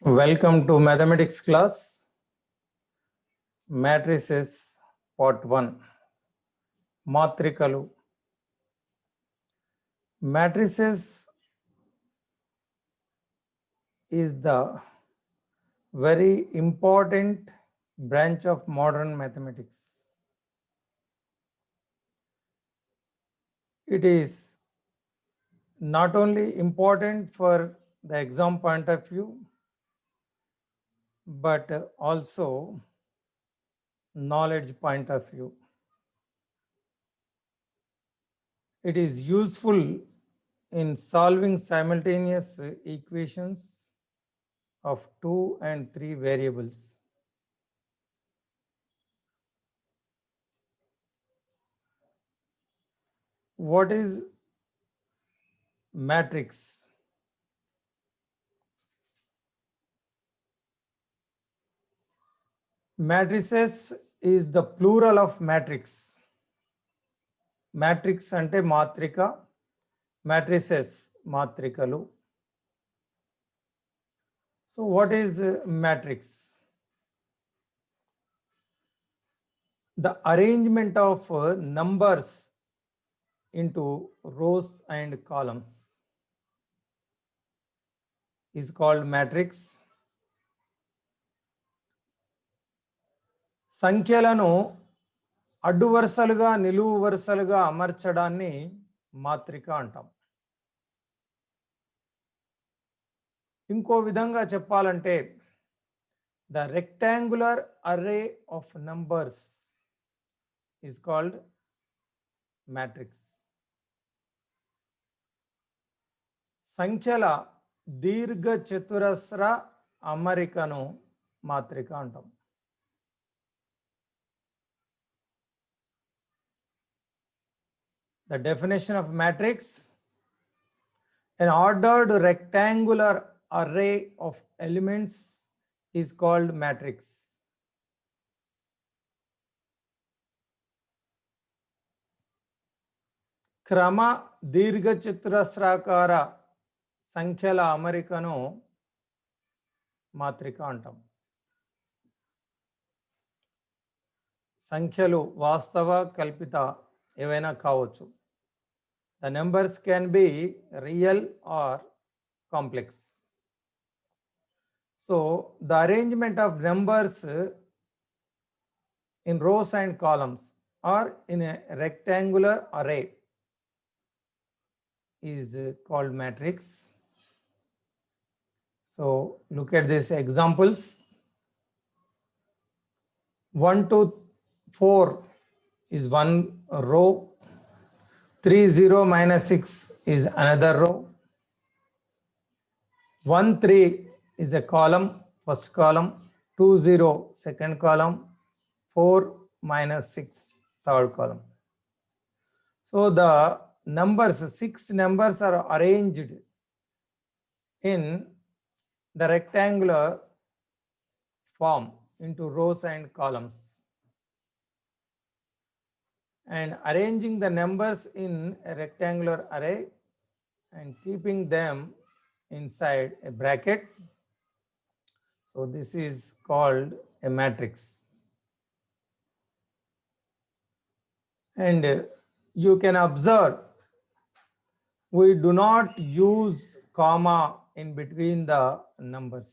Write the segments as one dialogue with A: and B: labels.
A: Welcome to mathematics class, matrices part 1, Matrikalu. Matrices is the very important branch of modern mathematics. It is not only important for the exam point of view, but also knowledge point of view. It is useful in solving simultaneous equations of 2 and 3 variables. What is matrix? Matrices is the plural of matrix. Matrix ante matrika, matrices matrikalu. So what is matrix? The arrangement of numbers into rows and columns is called matrix. సంఖ్యలను అడ్డు వరుసలుగా నిలువు వరుసలుగా అమర్చడాన్ని మాత్రిక అంటాం. ఇంకో విధంగా చెప్పాలంటే the rectangular array of numbers is called matrix. సంఖ్యల దీర్ఘ చతురస్ర అమరికను మాత్రిక అంటాం. The definition of matrix: an ordered rectangular array of elements is called matrix. క్రమ దీర్ఘ చతురస్రాకార సంఖ్యల అమరికను మాత్రిక అంటాం. సంఖ్యలు వాస్తవ కల్పిత ఏవైనా కావచ్చు. The numbers can be real or complex. So the arrangement of numbers in rows and columns or in a rectangular array is called matrix. So look at these examples. 1 to 4 is one row. 3 0 minus 6 is another row. 1 3 is a column, first column. 2 0 second column. 4 minus 6 third column. So the numbers, 6 numbers are arranged in the rectangular form into rows and columns. And arranging the numbers in a rectangular array and keeping them inside a bracket. So this is called a matrix. And you can observe we do not use comma in between the numbers.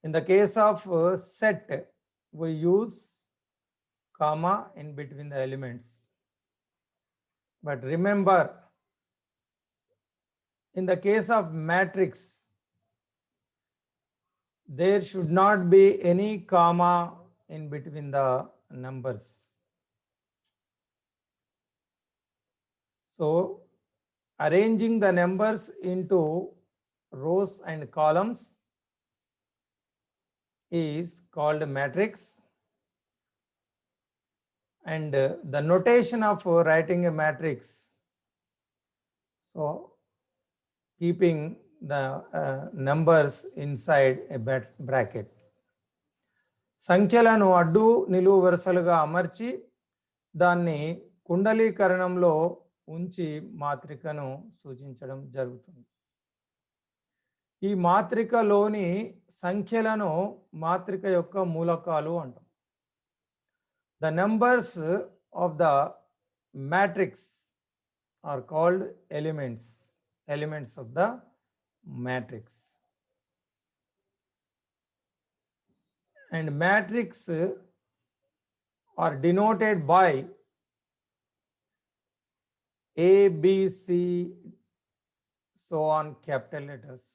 A: In the case of set, we use comma in between the elements. But remember, in the case of matrix, there should not be any comma in between the numbers. So arranging the numbers into rows and columns is called matrix. And the notation of writing a matrix, so keeping the numbers inside a bracket. సంఖ్యలను అడ్డు నిలువు వరుసలుగా అమర్చి దాన్ని కుండలీకరణంలో ఉంచి మాత్రికను సూచించడం జరుగుతుంది. ఈ మాత్రికలోని సంఖ్యలను మాత్రిక యొక్క మూలకాలు అంటాం. The numbers of the matrix are called elements of the matrix. And matrix are denoted by A, B, C, so on capital letters.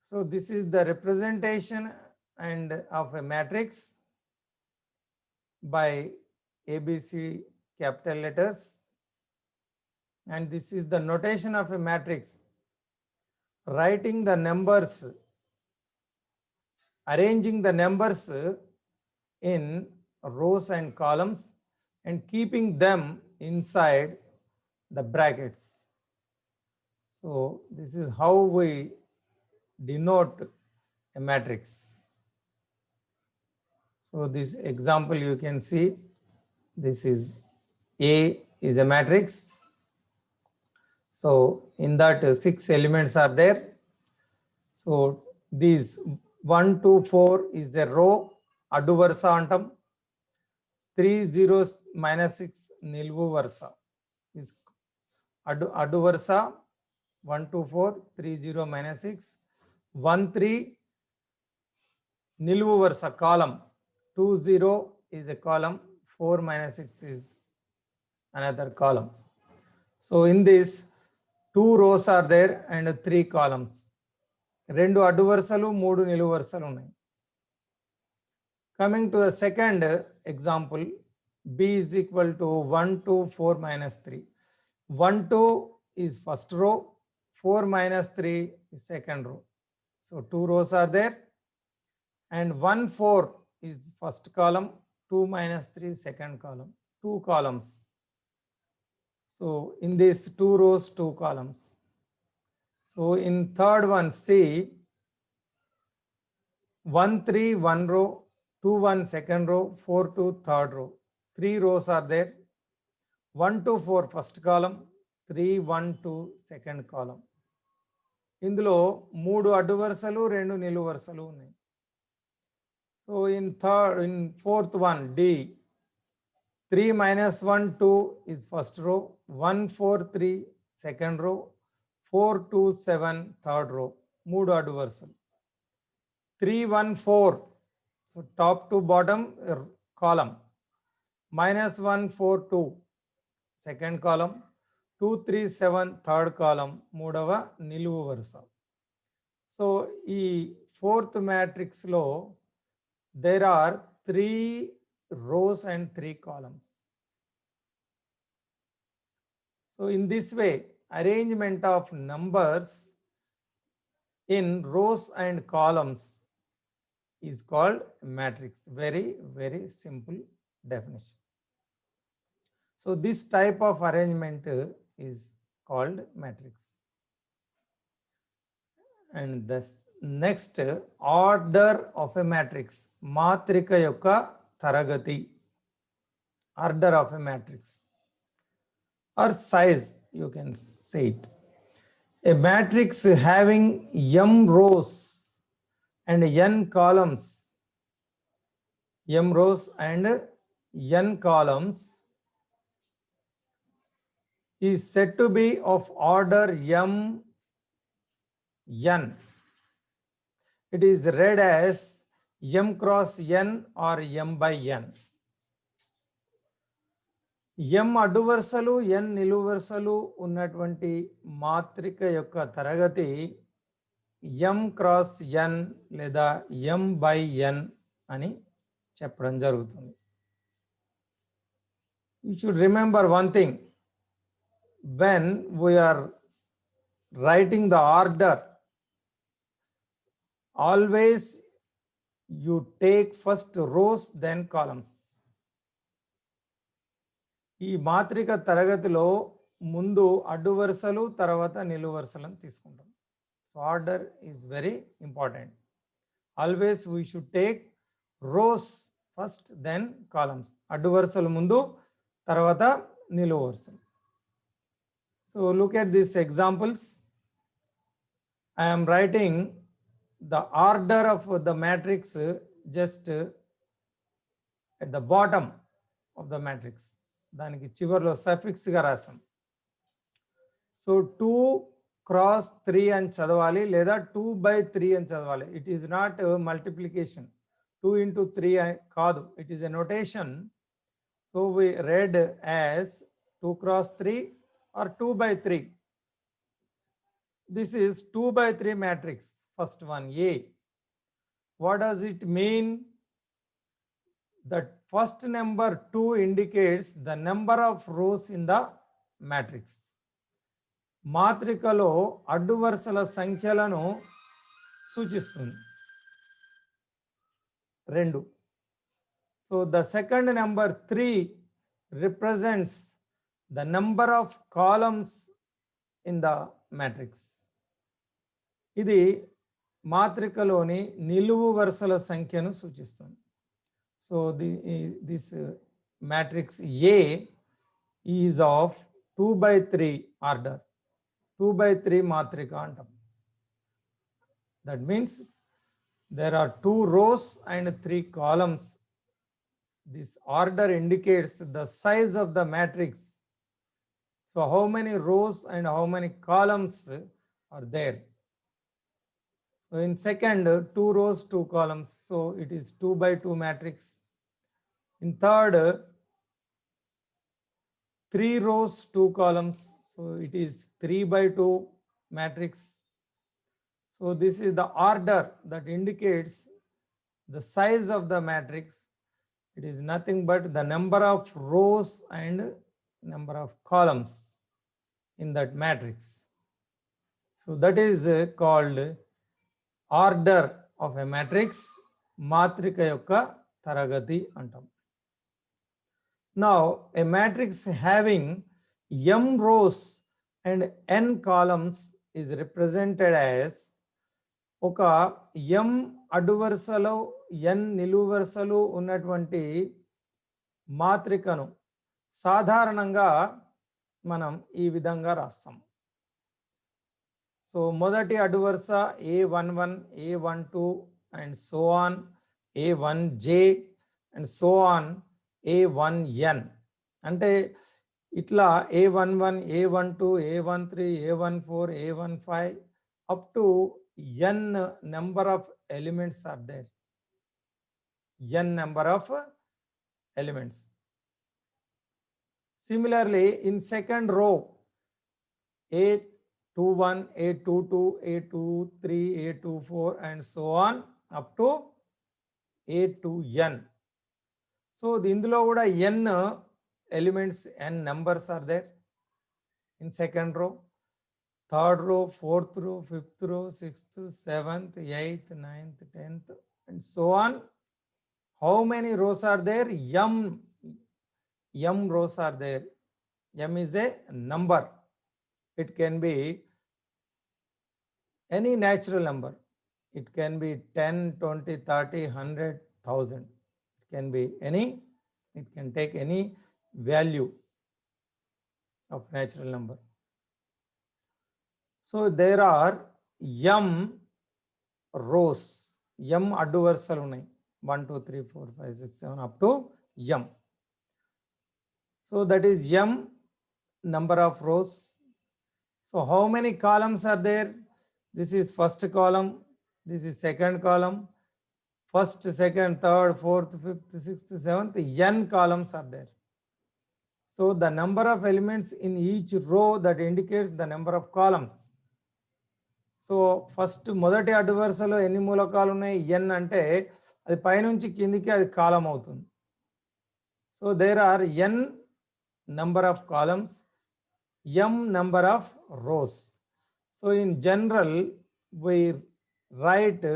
A: So this is the representation and of a matrix by ABC capital letters, and this is the notation of a matrix, writing the numbers, arranging the numbers in rows and columns and keeping them inside the brackets. So this is how we denote a matrix. So this example you can see, this is A is a matrix. So in that 6 elements are there. So these 1 to 4 is a row, addu varusa antam. 3 zeros minus 6 nilvu varusa is addu varusa. 1 to 4 3 0 minus 6 1 3 nilvu varusa column. 2 0 is a column, 4 minus 6 is another column. So in this 2 rows are there and 3 columns. 2 addu varusalu 3 niluvu varusalu ఉన్నాయి. Coming to the second example, B is equal to 1 to 4 minus 3. 1 2 is first row, 4 minus 3 is second row. So 2 rows are there, and 1 4 is first column, 2 minus 3 second column, 2 columns. So in this 2 rows 2 columns. So in third one, see 1 3 1 row, 2 1 second row, 4 2 third row. 3 rows are there. 1 to 4 first column, 3 1 2 second column. ఇందులో 3 అడ్డు వరుసలు 2 నిలువు వరుసలు ఉన్నాయి. So in fourth one, D, 3 minus 1 2 is first row, 1 4 3 second row, 4 2 7 third row. 3 అడ్డు వరుసలు. 3 1 4, so top to bottom column. Minus 1 4 2 second column, 2 3 7 third column, మూడవ నిలువు వరుస. సో ఈ fourth matrix లో there are 3 rows and 3 columns. So in this way, arrangement of numbers in rows and columns is called matrix. Very, very simple definition. So this type of arrangement is called matrix. And the next, order of a matrix. Matrika yokka taragati. Order of a matrix or size, you can say it. A matrix having m rows and n columns, m rows and n columns, is said to be of order m n. It is read as m cross n or m by n. m అడ్డు వరుసలు n నిలువు వరుసలు ఉన్నటువంటి మాత్రిక యొక్క తరగతి m cross n లేదా m by n అని చెప్పడం జరుగుతుంది. You should remember one thing. When we are writing the order, always you take first rows then columns. ఈ మాత్రిక తరగతిలో ముందు అడ్డు వరుసలు తర్వాత నిలువు వరుసలను తీసుకుంటాం. So order is very important. Always we should take rows first then columns. అడ్డు వరుసలు ముందు తర్వాత నిలువు వరుసలు. So look at these examples. I am writing the order of the matrix just at the bottom of the matrix. దానికి చివర్లో suffix గా రాసాం. సో 2 cross 3 అని చదవాలి లేదా 2/3 అని చదవాలి. It is not multiplication. 2 into 3 కాదు, it is a notation. So we read as 2 cross 3 or 2/3. This is 2/3 matrix. First one, A. What does it mean? The first number 2 indicates the number of rows in the matrix. మాత్రికలో అడ్డు వరుసల సంఖ్యలను సూచిస్తుంది 2. So the second number 3 represents the number of columns in the matrix. ఇది మాత్రికలోని నిలువు వరుసల సంఖ్యను సూచిస్తుంది. So this matrix A is of 2/3 order. 2/3 మాత్రిక అంటాం. That means there are 2 rows and 3 columns. This order indicates the size of the matrix. So how many rows and how many columns are there? So in second, 2 rows, 2 columns. So it is 2/2 matrix. In third, 3 rows, 2 columns. So it is 3/2 matrix. So this is the order that indicates the size of the matrix. It is nothing but the number of rows and number of columns in that matrix. So that is called order of a matrix. మాత్రిక యొక్క తరగతి అంటాం. Now a matrix having m rows and n columns is represented as ఒక m అడ్డు వరుసలు n నిలువు వరుసలు ఉన్నటువంటి మాత్రికను సాధారణంగా మనం ఈ విధంగా రాస్తాం. సో మొదటి అడ్డు వరుస A11, A12 and so on, A1J and so on, A1N. అంటే ఇట్లా A11, A12, A13, A14, A15 up to n number of elements are there. N number of elements. Similarly, in second row, A21, A22, A23, A24 and so on up to A2n. So ఇందులో కూడా n elements, n numbers are there in second row. Third row, fourth row, fifth row, sixth, seventh, eighth, ninth, 10th and so on. How many rows are there? M rows are there. M is a number. It can be any natural number. It can be 10, 20, 30, 100, 1000. It can be any, it can take any value of natural number. So there are m rows. M అడ్డు వరుసలు ఉన్నాయి 1 2 3 4 5 6 7 up to m. So that is m number of rows. So how many columns are there? This is first column, this is second column, first, second, third, fourth, fifth, sixth, seventh, n columns are there. So the number of elements in each row that indicates the number of columns. So first మొదటి అడ్డు వరుసలో ఎన్ని మూలకాలు ఉన్నాయి n అంటే అది పైనుంచి కిందికి అది కాలం అవుతుంది. So there are n number of columns, m number of rows. So in general we write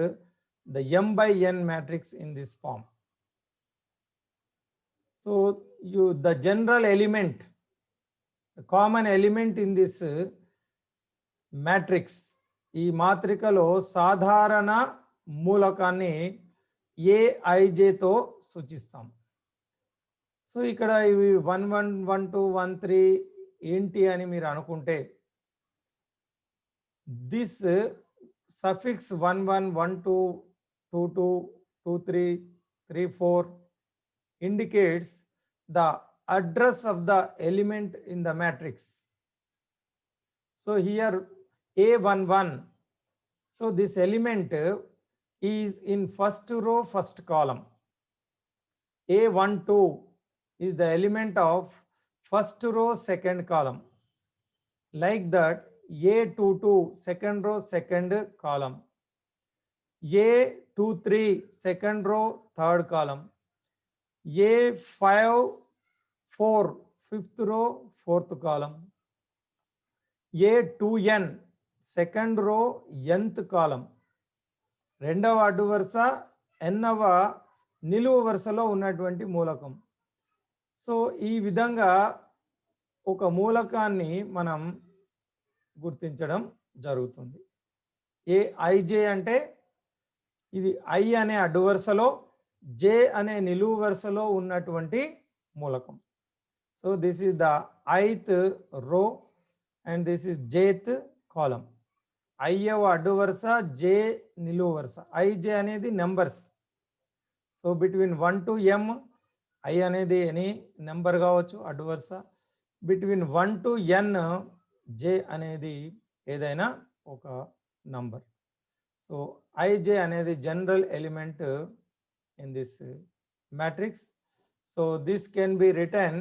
A: the m by n matrix in this form. So the general element, the common element in this matrix, ఈ మాత్రికలో సాధారణ మూలకాన్ని aij తో సూచిస్తాం. So ఇక్కడ ఇవి 1 1 1 2 1 3 ఏంటి అని మీరు అనుకుంటే, this suffix 11, 12, 22, 23, 34 indicates the address of the element in the matrix. So here A11, so this element is in first row, first column. A12 is the element of first row, second column. Like that, A22, second row, second column. A23, second row, third column. A54, fifth row, fourth column. A2n, second row, nth column. రెండవ అడ్డు వరుస ఎన్నవ నిలువు వరుసలో ఉన్నటువంటి మూలకం. So ఈ విధంగా ఒక మూలకాన్ని మనం గుర్తించడం జరుగుతుంది. ఏఐజే అంటే ఇది ఐ అనే అడ్డు వరుసలో జే అనే నిలువు వరుసలో ఉన్నటువంటి మూలకం. So this is the ith row and this is jth column. ఐవ అడ్డు వరుస, జే నిలువు వరుస. ఐజే అనేది numbers. So between 1 to m I అనేది ఎనీ నెంబర్ కావచ్చు అడ్డు వరుస. బిట్వీన్ 1 to n జే అనేది ఏదైనా ఒక నంబర్. సో ఐజే అనేది general element in this matrix. So this can be written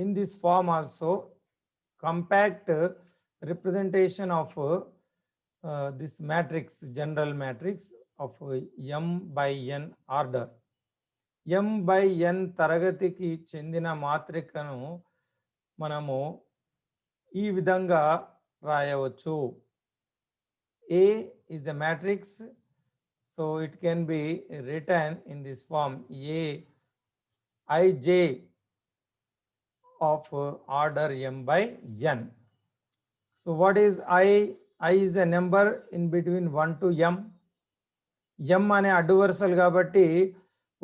A: in this form also. Compact representation of this matrix, general matrix of m by n order. m by n తరగతికి చెందిన మాత్రికను మనము ఈ విధంగా రాయవచ్చు. A is a matrix, so it can be written in this form: A ij of order m by n. So what is I? I is a number in between 1 to m. m అనే అడ్డు వరుసలు కాబట్టి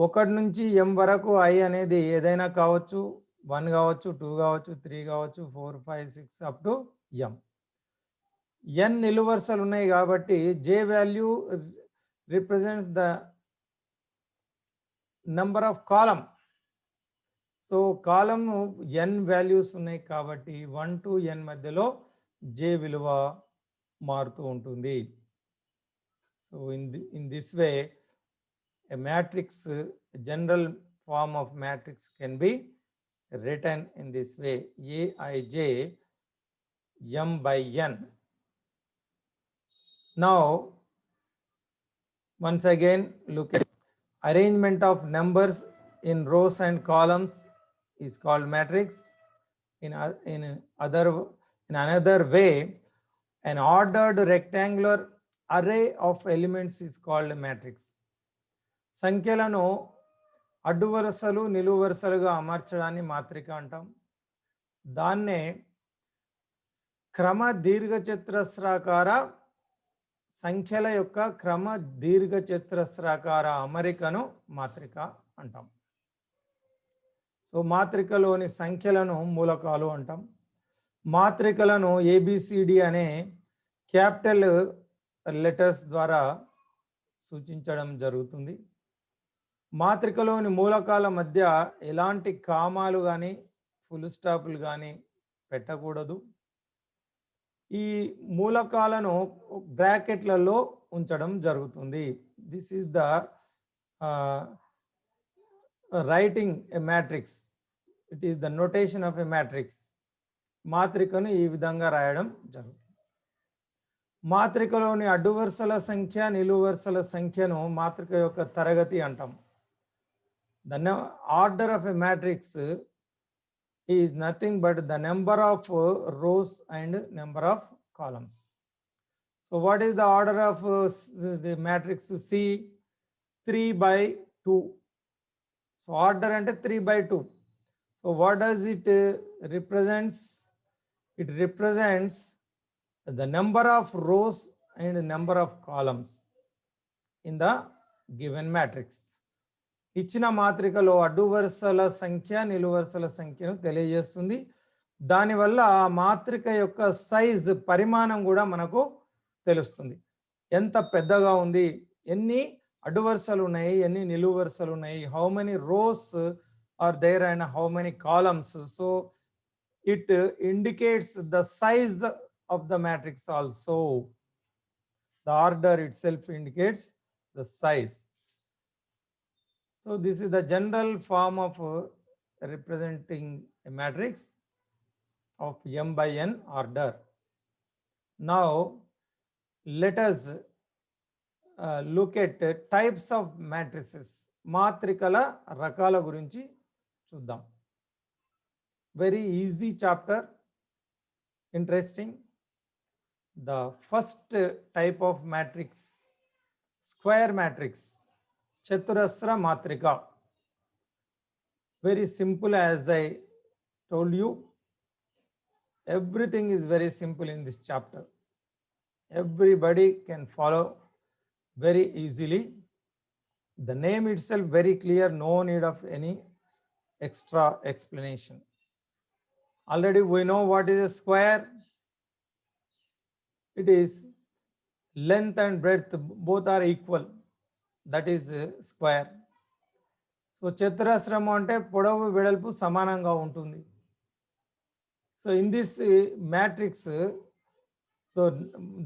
A: 1 నుంచి m వరకు I అనేది ఏదైనా కావచ్చు. 1 కావచ్చు, 2 కావచ్చు, 3 కావచ్చు, 4, 5, 6 అప్ టు m. n నిలువు వరుసలు ఉన్నాయి కాబట్టి j value represents the number of column. So column n values ఉన్నాయి కాబట్టి 1 to n మధ్యలో j విలువ మారుతూ ఉంటుంది. So in this way a matrix, a general form of matrix can be written in this way: Aij m by n. Now once again look at arrangement of numbers in rows and columns is called matrix. In another way, an ordered rectangular array of elements is called matrix. సంఖ్యలను అడ్డు వరుసలు, నిలువు వరుసలుగా అమర్చడాన్ని మాత్రిక అంటాం. దాన్నే క్రమ దీర్ఘచతురస్రాకార సంఖ్యల యొక్క క్రమ దీర్ఘచతురస్రాకార అమరికను మాత్రిక అంటాం. సో మాత్రికలోని సంఖ్యలను మూలకాలు అంటాం. మాత్రికలను ఏబిసిడి అనే క్యాపిటల్ లెటర్స్ ద్వారా సూచించడం జరుగుతుంది. మాత్రికలోని మూలకాల మధ్య ఎలాంటి కామాలు కానీ ఫుల్ స్టాపులు కానీ పెట్టకూడదు. ఈ మూలకాలను బ్రాకెట్లలో ఉంచడం జరుగుతుంది. This is the writing a matrix. It is the notation of a matrix. మాత్రికను ఈ విధంగా రాయడం జరుగుతుంది. మాత్రికలోని అడ్డు వరుసల సంఖ్య, నిలువు వరుసల సంఖ్యను మాత్రిక యొక్క తరగతి అంటాం. The order of a matrix is nothing but the number of rows and number of columns. So what is the order of the matrix C? 3 by 2. So order ante 3 by 2. So what does it represents? It represents the number of rows and number of columns in the given matrix. ఇచ్చిన మాత్రికలో అడ్డు వరుసల సంఖ్య, నిలువు వరుసల సంఖ్యను తెలియజేస్తుంది. దానివల్ల ఆ మాత్రిక యొక్క సైజ్, పరిమాణం కూడా మనకు తెలుస్తుంది. ఎంత పెద్దగా ఉంది, ఎన్ని అడ్డు వరుసలు ఉన్నాయి, ఎన్ని నిలువు వరుసలు ఉన్నాయి, how many rows are there and how many columns. So it indicates the size of the matrix also. The order itself indicates the size. So this is the general form of representing a matrix of m by n order. Now let us look at types of matrices. మాత్రికల రకాల గురించి చూద్దాం. Very easy chapter, interesting. The first type of matrix, square matrix, chaturasra matrika. Very simple, as I told you. Everything is very simple in this chapter. Everybody can follow very easily. The name itself very clear, no need of any extra explanation. Already we know what is a square. It is length and breadth both are equal. That is square. So chaturasramu ante podavu vedalpu samananga untundi. So in this matrix, so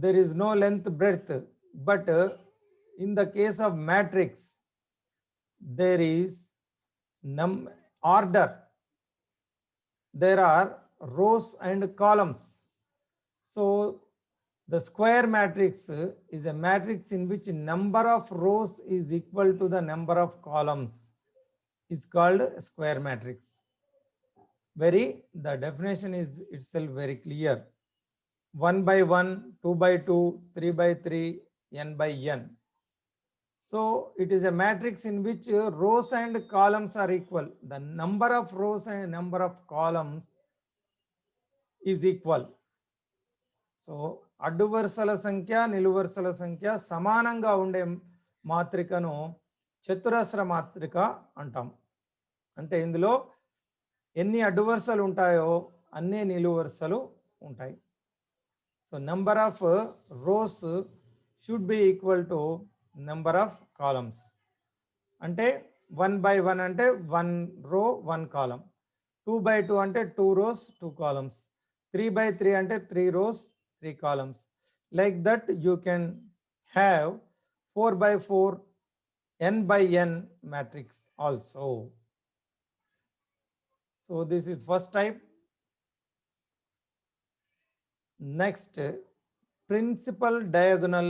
A: there is no length breadth, but in the case of matrix there is order. There are rows and columns. So the square matrix is a matrix in which number of rows is equal to the number of columns, is called square matrix. The definition is itself very clear. 1 by 1, 2 by 2, 3 by 3, n by n. So it is a matrix in which rows and columns are equal. The number of rows and number of columns is equal. So అడ్డు వరుసల సంఖ్య నిలువు వరుసల సంఖ్య సమానంగా ఉండే మాత్రికను చతురస్ర మాత్రిక అంటాం. అంటే ఇందులో ఎన్ని అడ్డు వరుసలు ఉంటాయో అన్ని నిలువు వరుసలు ఉంటాయి. So number of rose should be equal to number of columns. అంటే 1 by 1 అంటే 1 row 1 column, 2 by 2 అంటే 2 rows 2 columns, 3 by 3 అంటే 3 rows 3 columns. Like that you can have 4 by 4 n by n matrix also. So this is first type. Next, principal diagonal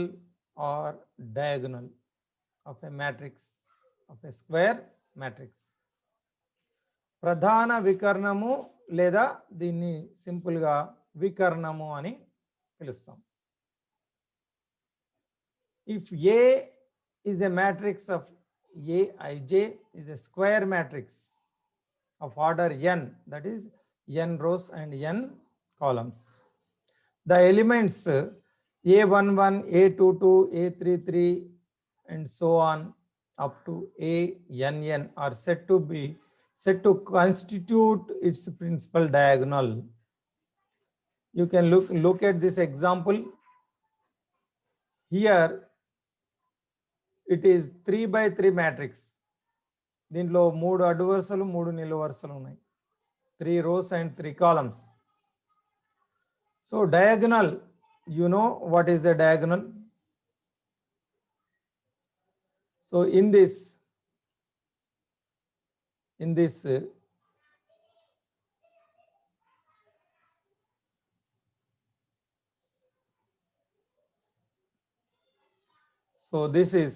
A: or diagonal of a matrix, of a square matrix. ప్రధాన వికర్ణము లేదా దీన్ని సింపుల్గా వికర్ణము అని పిలుస్తాం. If A is a matrix of Aij is a square matrix of order n, that is n rows and n columns. The elements A11, A22, A33 and so on up to ANN are said to constitute its principal diagonal. You can look at this example. Here it is 3 by 3 matrix. దీంట్లో 3 అడ్డు వరుసలు 3 నిలువు వరుసలు ఉన్నాయి, 3 rows and 3 columns. So diagonal, you know what is a diagonal? So in this so this is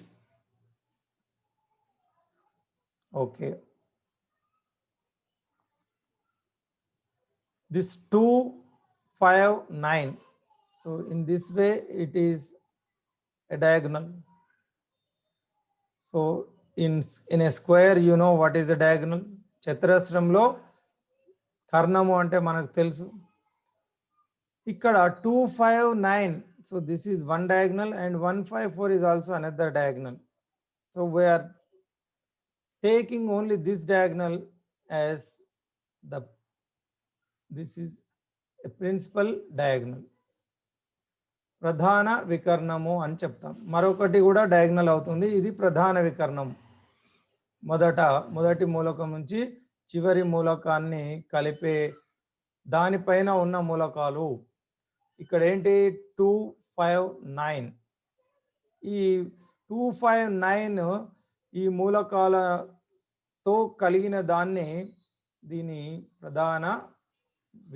A: okay. This 2, 5, 9. So in this way it is a diagonal. So in a square, you know what is a diagonal? చతురస్రంలో కర్ణము అంటే మనకు తెలుసు. ఇక్కడ 2, 5, 9. So this is one diagonal and 1, 5, 4 is also another diagonal. So we are taking only this diagonal as this is a principal diagonal. ప్రధాన వికర్ణము అని చెప్తాం. మరొకటి కూడా diagonal అవుతుంది. ఇది ప్రధాన వికర్ణం. మొదటి మూలకం నుంచి చివరి మూలకాన్ని కలిపే దానిపైన ఉన్న మూలకాలు. ఇక్కడ ఏంటి 2, 5, 9. ఈ 2, 5, 9 ఈ మూలకాలతో కలిగిన దాన్ని దీని ప్రధాన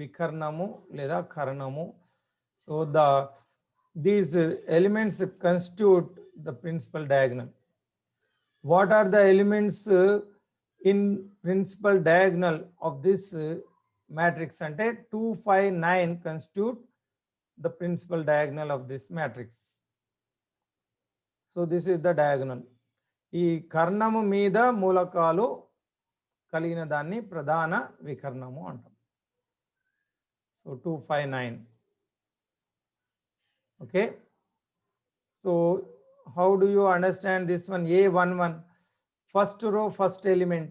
A: వికర్ణము లేదా కర్ణము. So these elements constitute the principal diagonal. What are the elements in principal diagonal of this matrix? Ante 2, 5, 9 constitute the principal diagonal of this matrix. So this is the diagonal. ఈ కర్ణము మీద మూలకాలు కలిగిన దాన్ని ప్రధాన వికర్ణము అంటాం. So 2, 5, 9. Okay. So how do you understand this one? A11, first row, first element,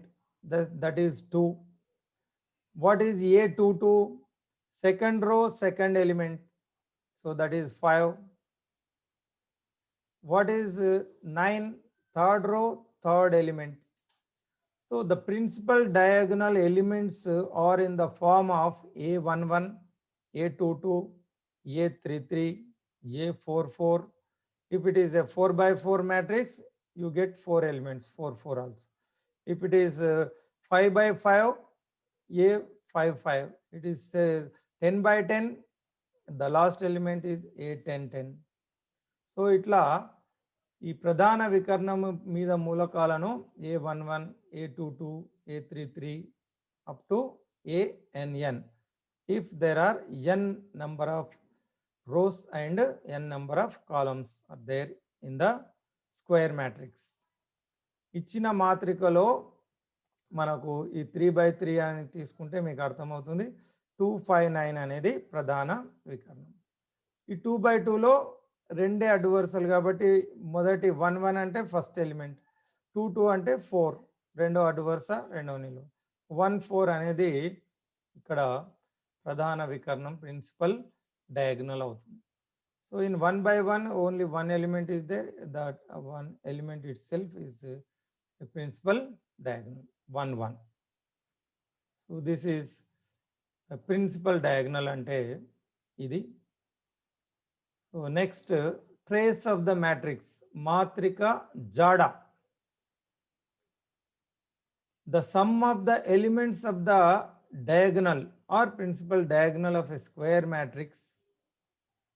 A: that is 2. What is A22? Second row, second element, so that is 5. What is 9? Third row, third element. So the principal diagonal elements are in the form of A11, A22, A33, A44. If it is a 4 by 4 matrix, you get 4 elements, 4, 4 also. If it is 5 by 5, A5, 5. It is 10 by 10, the last element is A10, 10. So itla ఈ ప్రధాన వికర్ణము మీద మూలకాలను A11, A22, A33 up to ANN. If there are n number of rows and n number of columns are there in the square matrix. ఇచ్చిన మాత్రికలో మనకు ఈ 3 by 3 అని తీసుకుంటే మీకు అర్థమవుతుంది. 2, 5, 9 అనేది ప్రధాన వికర్ణం. ఈ 2 by 2లో రెండే అడ్డు వరుసలు కాబట్టి మొదటి 1, 1 అంటే ఫస్ట్ ఎలిమెంట్, 2, 2 అంటే 4 రెండో అడ్డు వరుస రెండవ నిలువు, 1, 4 అనేది ఇక్కడ ప్రధాన వికర్ణం ప్రిన్సిపల్ diagonal అవుతుంది. So in 1 by 1 only one element is there, that one element itself is a principal diagonal, 1, 1. So this is a principal diagonal ante idi. So next, trace of the matrix, matrika jada. The sum of the elements of the diagonal or principal diagonal of a square matrix,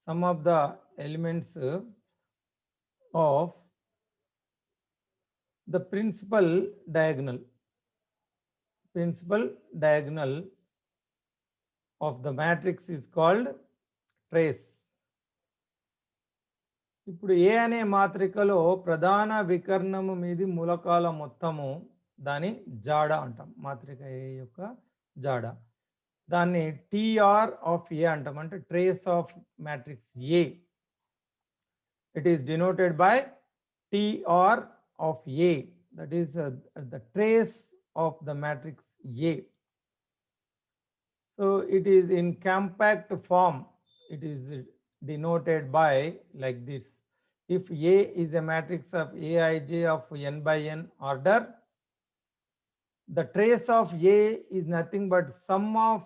A: sum of the elements of the principal diagonal of the matrix is called trace. ఇప్పుడు ఏ అనే మాత్రికలో ప్రధాన వికర్ణము మీది మూలకాల మొత్తము దాని జాడ అంటాం. మాత్రిక ఏ యొక్క జాడ, దాన్ని TR ఆఫ్ ఏ అంటాం. అంటే trace of matrix A, it is denoted by TR of A, that is the trace of the matrix A. So it is in compact form, it is denoted by like this. If A is a matrix of Aij of n by n order, the trace of A is nothing but sum of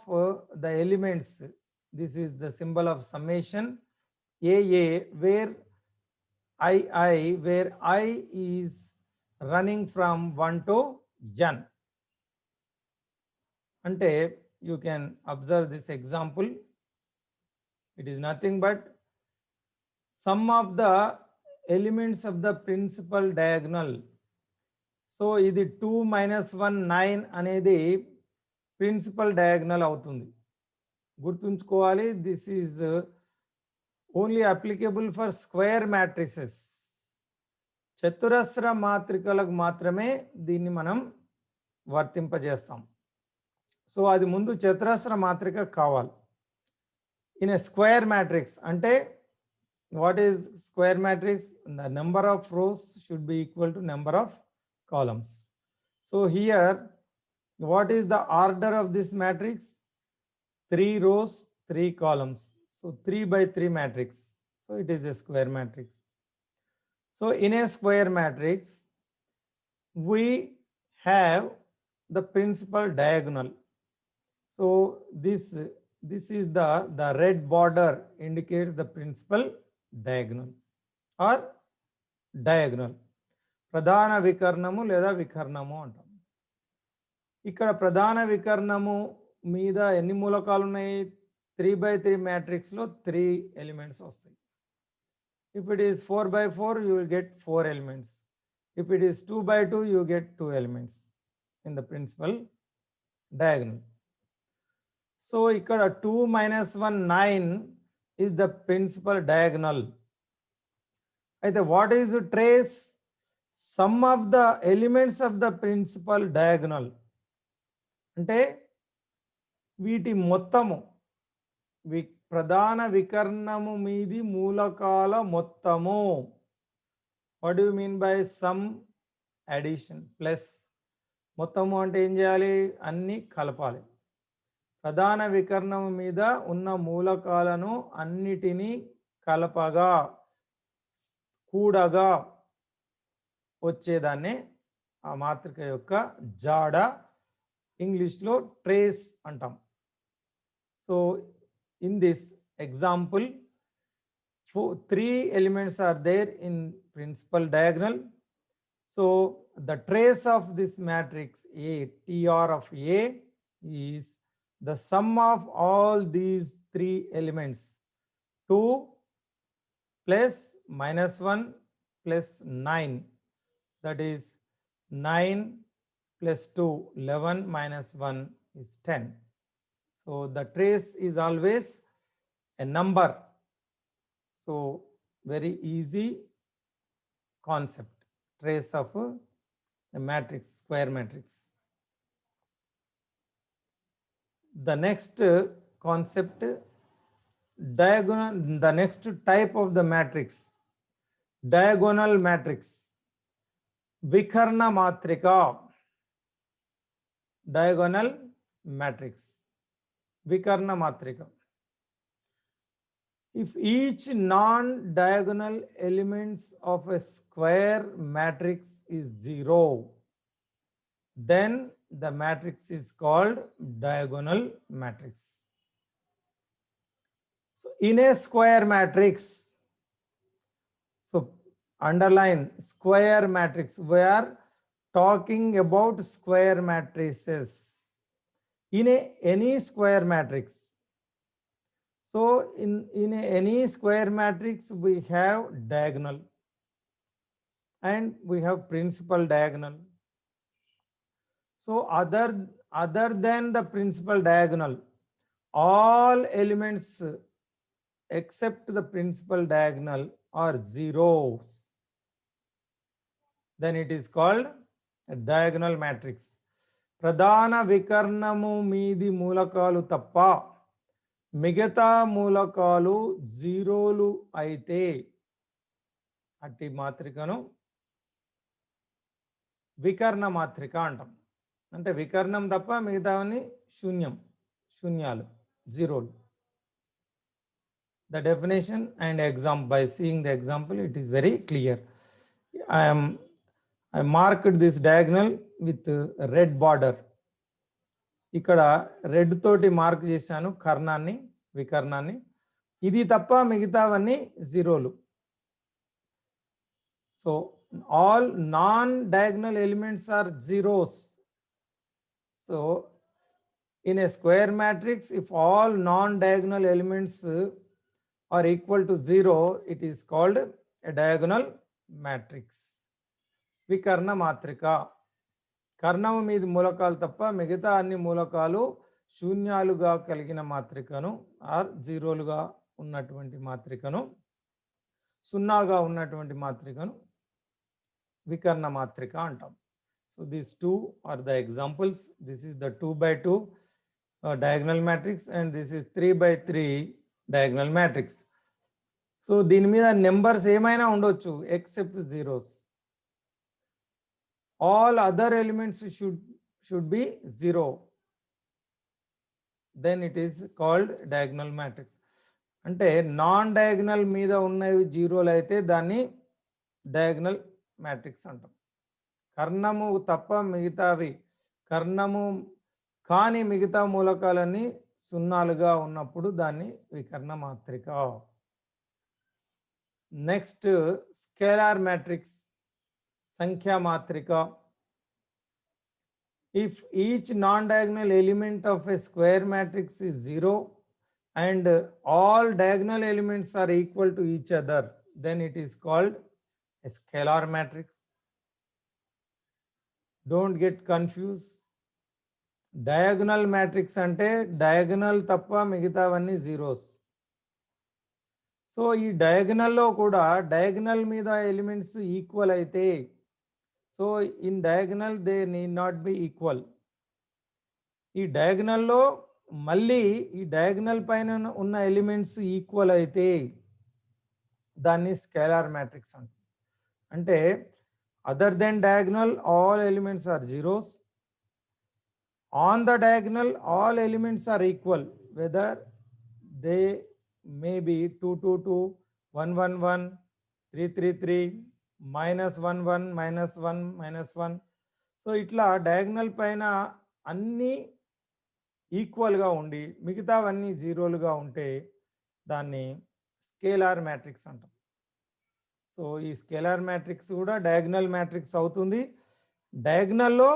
A: the elements. This is the symbol of summation AA, where where I is running from 1 to n. Ante you can observe this example. It is nothing but sum of the elements of the principal diagonal. So ఇది 2 minus 1 9 అనేది principal diagonal అవుతుంది. గుర్తుంచుకోవాలి, this is only applicable for square matrices. చతురస్ర మాత్రికలకు మాత్రమే దీన్ని మనం వర్తింపజేస్తాం. So అది ముందు చతురస్ర మాత్రిక కావాలి. In a square matrix, ante what is square matrix? The number of rows should be equal to number of columns. So here what is the order of this matrix? 3 rows 3 columns. So 3 by 3 matrix. So it is a square matrix. So in a square matrix, we have the principal diagonal. So this is the red border indicates the principal diagonal or diagonal. ప్రధాన వికర్ణము లేదా వికర్ణము అంటాం. ఇక్కడ ప్రధాన వికర్ణము మీద ఎన్ని మూలకాలు ఉన్నాయి? 3/3 మ్యాట్రిక్స్ లో 3 ఎలిమెంట్స్ వస్తాయి. If it is 4/4, you will get 4 elements. If it is 2/2, you get 2 elements in the principal diagonal. So ఇక్కడ 2 - 1 9 is the principal diagonal. అయితే what is the trace? Sum of the elements of the principal diagonal. అంటే వీటి మొత్తము ప్రధాన వికర్ణము మీది మూలకాల మొత్తము. What do you mean by some? Addition plus. మొత్తము అంటే ఏం చేయాలి? అన్ని కలపాలి. ప్రధాన వికర్ణము మీద ఉన్న మూలకాలను అన్నిటినీ కలపగా కూడగా వచ్చేదాన్ని ఆ మాత్రిక యొక్క జాడ ఇంగ్లీష్లో ట్రేస్ అంటాం. So in this example, 3 elements are there in principal diagonal. So the trace of this matrix A, TR of A, is the sum of all these 3 elements. 2 plus -1 plus 9, that is 9 plus 2, 11 minus 1 is 10. So the trace is always a number. So very easy concept, trace of a matrix, square matrix. The next concept, diagonal, the next type of the matrix, diagonal matrix, vikarna matrika, diagonal matrix. Vikarna matrika. If each non-diagonal elements of a square matrix is 0, then the matrix is called diagonal matrix. So in a square matrix, so underline square matrix, we are talking about square matrices. In any square matrix, so in any square matrix we have diagonal and we have principal diagonal. So other than the principal diagonal, all elements except the principal diagonal are zeros. Then it is called a diagonal matrix. ప్రధాన వికర్ణము మీది మూలకాలు తప్ప మిగతా మూలకాలు జీరోలు అయితే అట్టి మాత్రికను వికర్ణ మాత్రిక అంటాం. అంటే వికర్ణం తప్ప మిగతావన్నీ శూన్యాలు, జీరోలు. The definition and example, by seeing the example, it is very clear. I marked this diagonal with red border. ఇక్కడ రెడ్ తోటి మార్క్ చేశాను కర్ణాన్ని, వికర్ణాన్ని. ఇది తప్ప మిగతావన్నీ జీరోలు. So all non-diagonal elements are zeros. So in a square matrix, if all non-diagonal elements are equal to 0, it is called a diagonal matrix. వికర్ణ మాత్రిక. కర్ణము మీద మూలకాలు తప్ప మిగతా అన్ని మూలకాలు శూన్యాలుగా కలిగిన మాత్రికను ఆర్ జీరోలుగా ఉన్నటువంటి మాత్రికను, సున్నాగా ఉన్నటువంటి మాత్రికను వికర్ణ మాత్రిక అంటాం. So these two are the examples. This is the 2/2 diagonal matrix and this is 3/3 diagonal matrix. So దీని మీద నెంబర్స్ ఏమైనా ఉండొచ్చు except zeros. All other elements should be 0. Then it is called diagonal matrix. అంటే non diagonal మీద ఉన్నవి జీరోలు అయితే దాన్ని diagonal matrix అంటాం. కర్ణము తప్ప మిగతావి, కర్ణము కాని మిగతా మూలకాలన్నీ సున్నాలుగా ఉన్నప్పుడు దాన్ని వికర్ణ మాత్రిక. నెక్స్ట్ స్కేలార్ మ్యాట్రిక్స్, సంఖ్యా మాత్రిక. If each non-diagonal element of a square matrix is 0 and all diagonal elements are equal to each other, then it is called a scalar matrix. Don't get confused. Diagonal matrix ante diagonal tappa migitavani zeros. So ee diagonal lo kuda diagonal meeda elements equal aithe, so in diagonal they need not be equal. ఈ డయాగ్నల్లో మళ్ళీ ఈ diagonal పైన ఉన్న elements equal అయితే దాన్ని scalar matrix అంటాం. అంటే other than diagonal all elements are zeros, on the diagonal all elements are equal whether they may be 2 2 2 1 1 1 3 3 3 -1 1 -1 -1. So ఇట్లా డయాగ్నల్ పైన అన్ని ఈక్వల్గా ఉండి మిగతావన్నీ జీరోలుగా ఉంటే దాన్ని స్కేలార్ మ్యాట్రిక్స్ అంటాం. సో ఈ స్కేలార్ మ్యాట్రిక్స్ కూడా డయాగ్నల్ మ్యాట్రిక్స్ అవుతుంది. డయాగ్నల్లో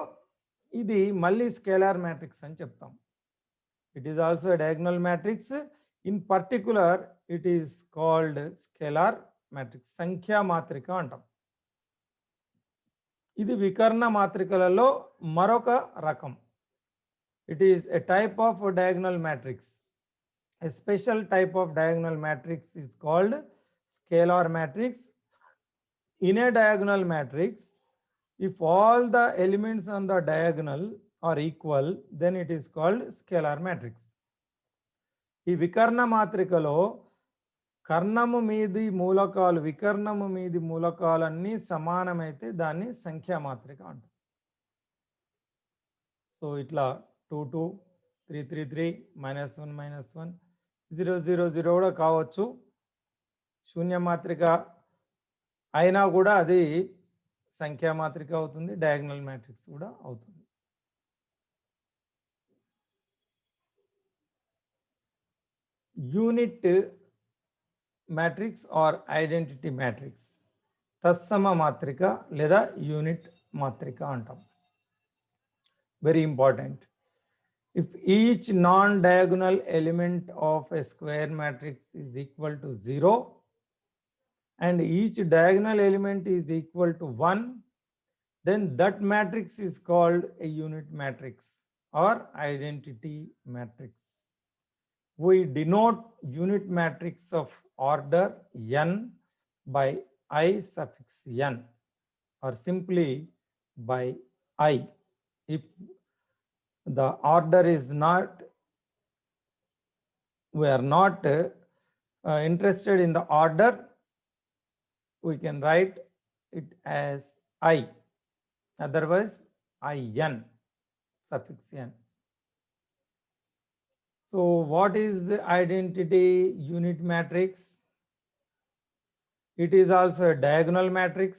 A: ఇది మళ్ళీ స్కేలార్ మ్యాట్రిక్స్ అని చెప్తాం. It is also diagonal matrix. In particular it is called scalar matrix, సంఖ్యా మాత్రిక అంటాం. ఇది వికర్ణ మాత్రికలలో మరొక రకం. It is a type of diagonal matrix. A special type of diagonal matrix is called scalar matrix. In a diagonal matrix, if all the elements on the diagonal are equal, then it is called scalar matrix. ఈ వికర్ణ మాత్రికలో కర్ణము మీది మూలకాలు, వికర్ణము మీది మూలకాలన్నీ సమానమైతే దాన్ని సంఖ్యా మాత్రిక అంటాం. So ఇట్లా 2 2 3 3 3 -1 -1 0 0 0 కూడా కావచ్చు. శూన్య మాత్రిక అయినా కూడా అది సంఖ్యా మాత్రిక అవుతుంది, డయాగ్నల్ మ్యాట్రిక్స్ కూడా అవుతుంది. Unit matrix or identity matrix, తత్సమ మాత్రిక లేదా యూనిట్ మాత్రిక అంటాం. Very important. If each non-diagonal element of a square matrix is equal to 0 and each diagonal element is equal to 1, then that matrix is called a unit matrix or identity matrix. We denote unit matrix of order n by I suffix n or simply by I. If the order is not, we are not interested in the order, we can write it as I, otherwise in, suffix n. So what is the identity unit matrix? It is also a diagonal matrix.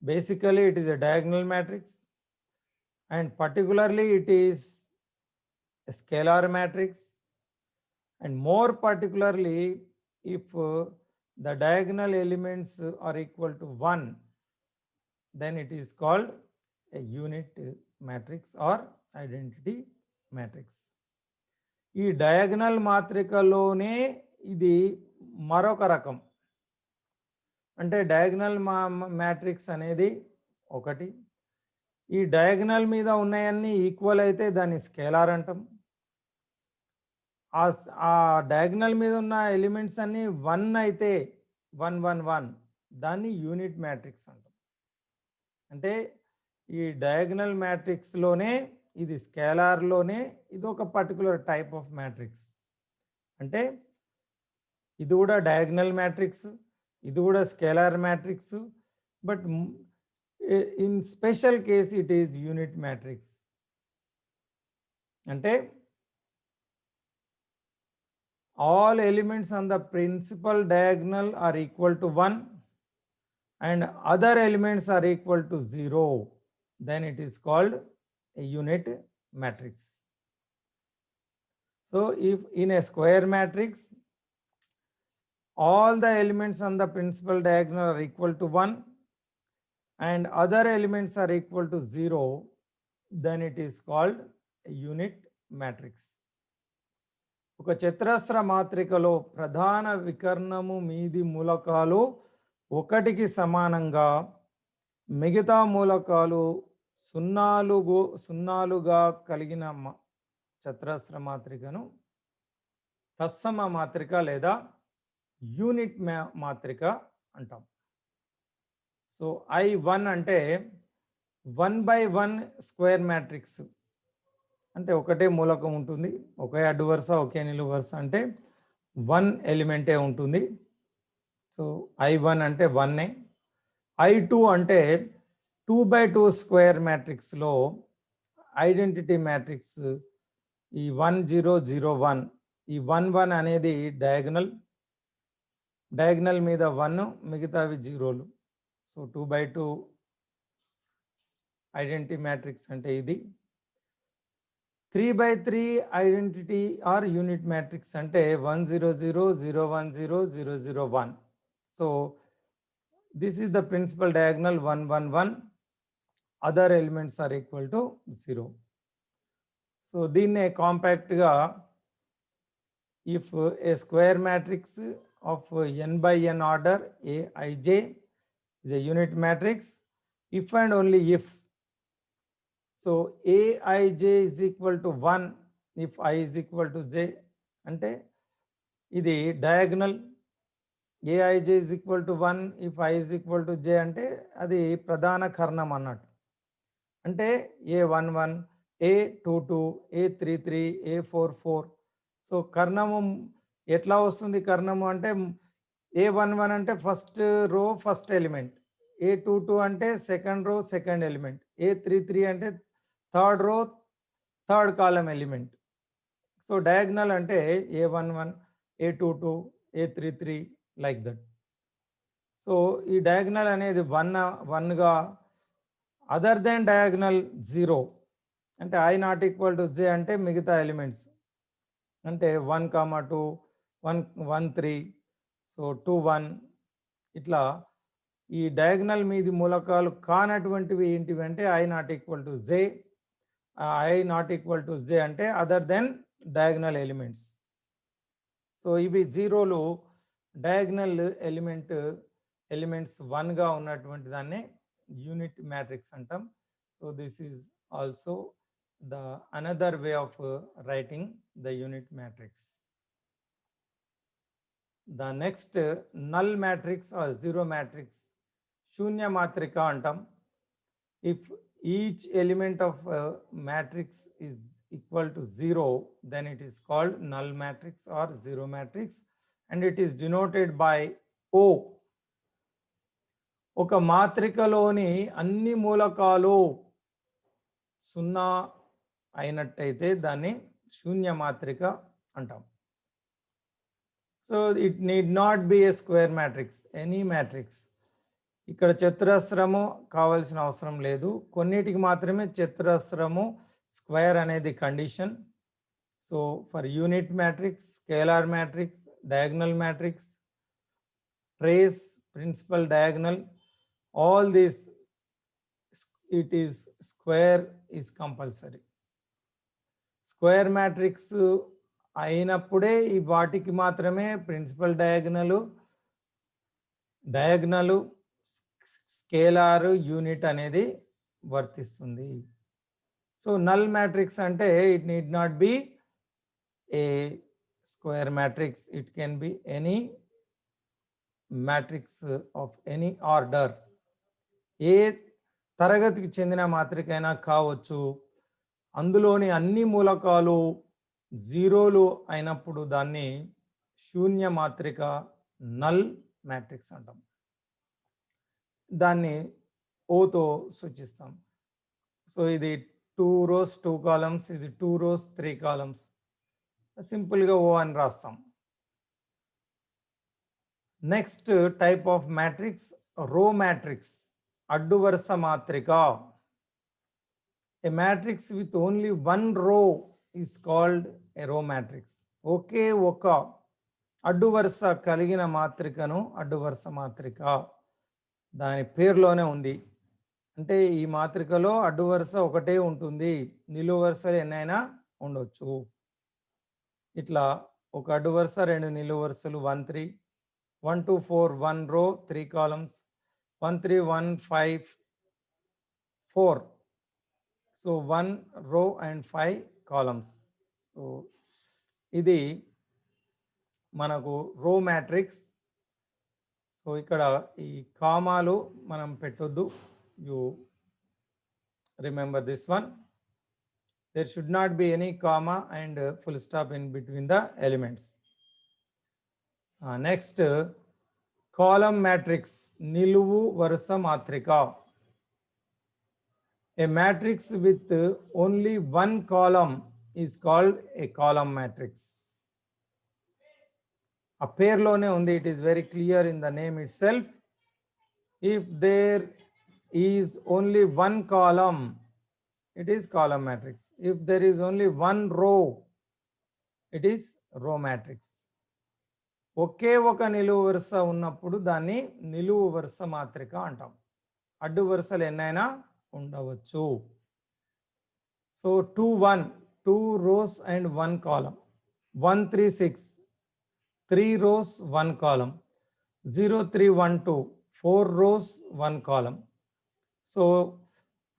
A: Basically it is a diagonal matrix, and particularly it is a scalar matrix, and more particularly if the diagonal elements are equal to 1, then it is called a unit matrix or identity matrix. ఈ diagonal మాత్రికలోనే ఇది మరొక రకం. అంటే diagonal matrix అనేది ఒకటి, ఈ diagonal మీద ఉన్నాయన్నీ equal అయితే దాన్ని స్కేలార్ అంటాం. ఆ డయాగనల్ మీద ఉన్న ఎలిమెంట్స్ అన్నీ 1 అయితే 1 1 1 దాన్ని యూనిట్ మ్యాట్రిక్స్ అంటాం. అంటే ఈ డయాగనల్ మ్యాట్రిక్స్లోనే ఇది స్కేలార్లోనే ఇది ఒక పర్టికులర్ టైప్ ఆఫ్ మ్యాట్రిక్స్. అంటే ఇది కూడా డయాగనల్ మ్యాట్రిక్స్, ఇది కూడా scalar matrix, but in special case it is unit matrix. అంటే all elements on the principal diagonal are equal to 1 and other elements are equal to 0, then it is called a unit matrix. So if in a square matrix all the elements on the principal diagonal are equal to 1 and other elements are equal to 0, then it is called a unit matrix. ఒక చతురస్ర మాత్రికలో ప్రధాన వికర్ణము మీది మూలకాలు 1కి సమానంగా మిగతా మూలకాలు సున్నాలుగా కలిగిన చతురస్ర మాత్రికను తత్సమ మాత్రిక లేదా యూనిట్ మాత్రిక అంటాం. సో I1 అంటే 1/1 స్క్వేర్ మ్యాట్రిక్స్ అంటే ఒకటే మూలకం ఉంటుంది, ఒకే అడ్డు వరుస ఒకే నిలువు వరుస అంటే 1 ఎలిమెంటే ఉంటుంది. సో I1 అంటే 1. I2 అంటే 2/2 స్క్వేర్ మ్యాట్రిక్స్లో ఐడెంటిటీ మ్యాట్రిక్స్ ఈ 1 0 0 1 ఈ 1 1 అనేది డయాగ్నల్ మీద 1 మిగతావి 0లు. సో 2/2 ఐడెంటిటీ మ్యాట్రిక్స్ అంటే ఇది. 3/3 ఐడెంటిటీ ఆర్ యూనిట్ మ్యాట్రిక్స్ అంటే 1 0 0 0 1 0 0 0 1. So this is the principal diagonal 1 1 1. Other elements are equal to 0. So దీన్నే కాంపాక్ట్గా if a square matrix of n by n order Aij is a unit matrix if and only if. So Aij is equal to 1 if I is equal to j అంటే ఇది diagonal. Aij is equal to 1 if I is equal to j అంటే అది ప్రధాన కర్ణం అన్నట్టు. అంటే A11 A22 A33 A44. So కర్ణము ఎట్లా వస్తుంది? కర్ణము అంటే A11 అంటే first row first element, A22 అంటే second row second element, A33 అంటే థర్డ్ రో థర్డ్ కాలం ఎలిమెంట్. సో డయాగ్నల్ అంటే A11 A22 A33 like that. So ఈ డయాగ్నల్ అనేది 1గా అదర్ దెన్ డయాగ్నల్ 0 అంటే I not equal to j అంటే మిగతా elements అంటే 1 2 1 1 3 సో 2 1 ఇట్లా ఈ డయాగ్నల్ మీది మూలకాలు కానటువంటివి ఏంటివి అంటే I not equal to j. I not equal to j అంటే other than diagonal elements. So ఇవి 0లు డయాగ్నల్ ఎలిమెంట్స్ 1గా ఉన్నటువంటి దాన్ని యూనిట్ మ్యాట్రిక్స్ అంటాం. So this is also the another way of writing the unit matrix. The next null matrix or zero matrix shunya matrika antam. If each element of a matrix is equal to 0, then it is called null matrix or zero matrix and it is denoted by O. ఒక మాత్రికలోని అన్ని మూలకాలు 0 అయినట్టయితే దాన్ని శూన్య మాత్రిక అంటాం. So it need not be a square matrix, any matrix. ఇక్కడ చతురస్రము కావాల్సిన అవసరం లేదు, కొన్నిటికి మాత్రమే చతురస్రము స్క్వేర్ అనేది condition. So for unit matrix, scalar matrix, diagonal matrix, trace, principal diagonal, all this it is square is compulsory. Square matrix అయినప్పుడే ఈ వాటికి మాత్రమే ప్రిన్సిపల్ డయాగ్నల్ స్కేలార్ యూనిట్ అనేది వర్తిస్తుంది. సో నల్ మ్యాట్రిక్స్ అంటే it need not be a square matrix, it can be any matrix of any order. ఏ తరగతికి చెందిన మాత్రిక అయినా కావచ్చు. అందులోని అన్ని మూలకాలు 0లు అయినప్పుడు దాన్ని శూన్య మాత్రిక నల్ మ్యాట్రిక్స్ అంటాం. దాన్ని ఓతో సూచిస్తాం. సో ఇది 2 rows 2 columns, ఇది 2 rows 3 columns. సింపుల్గా ఓ అని రాస్తాం. Next type of matrix, row matrix, addu varusa matrika. A matrix with only one row is called a row matrix. ఒకే ఒక అడ్డు వరుస కలిగిన మాత్రికను అడ్డు వరుస మాత్రిక, దాని పేరులోనే ఉంది. అంటే ఈ మాత్రికలో అడ్డు వరుస ఒకటే ఉంటుంది, నిలువు వరుసలు ఎన్నైనా ఉండొచ్చు. ఇట్లా ఒక అడ్డు వరుస, రెండు నిలువు వరుసలు 1 3 1 2 4 1 row 3 columns 1 3 1 5 4. So 1 row and 5 columns. So ఇది మనకు రో మ్యాట్రిక్స్. సో ఇక్కడ ఈ కామాలు మనం పెట్టొద్దు. You remember this one. There should not be any comma and full stop in between the elements. Next column matrix, నిలువు వరుస మాత్రిక. A matrix with only one column is called a column matrix. A పేర్లోనే ఉంది, it is very clear in the name itself. If there is only one column, it is column matrix. If there is only one row, it is row matrix. ఒకే ఒక నిలువు వరుస ఉన్నప్పుడు దాన్ని నిలువు వరుస మాత్రిక అంటాం. అడ్డు వరుసలు ఎన్నైనా ఉండవచ్చు. So 2 1 2 rows and 1 column, 1 3 6 3 rows 1 column, 0 3 1 2 4 rows 1 column. So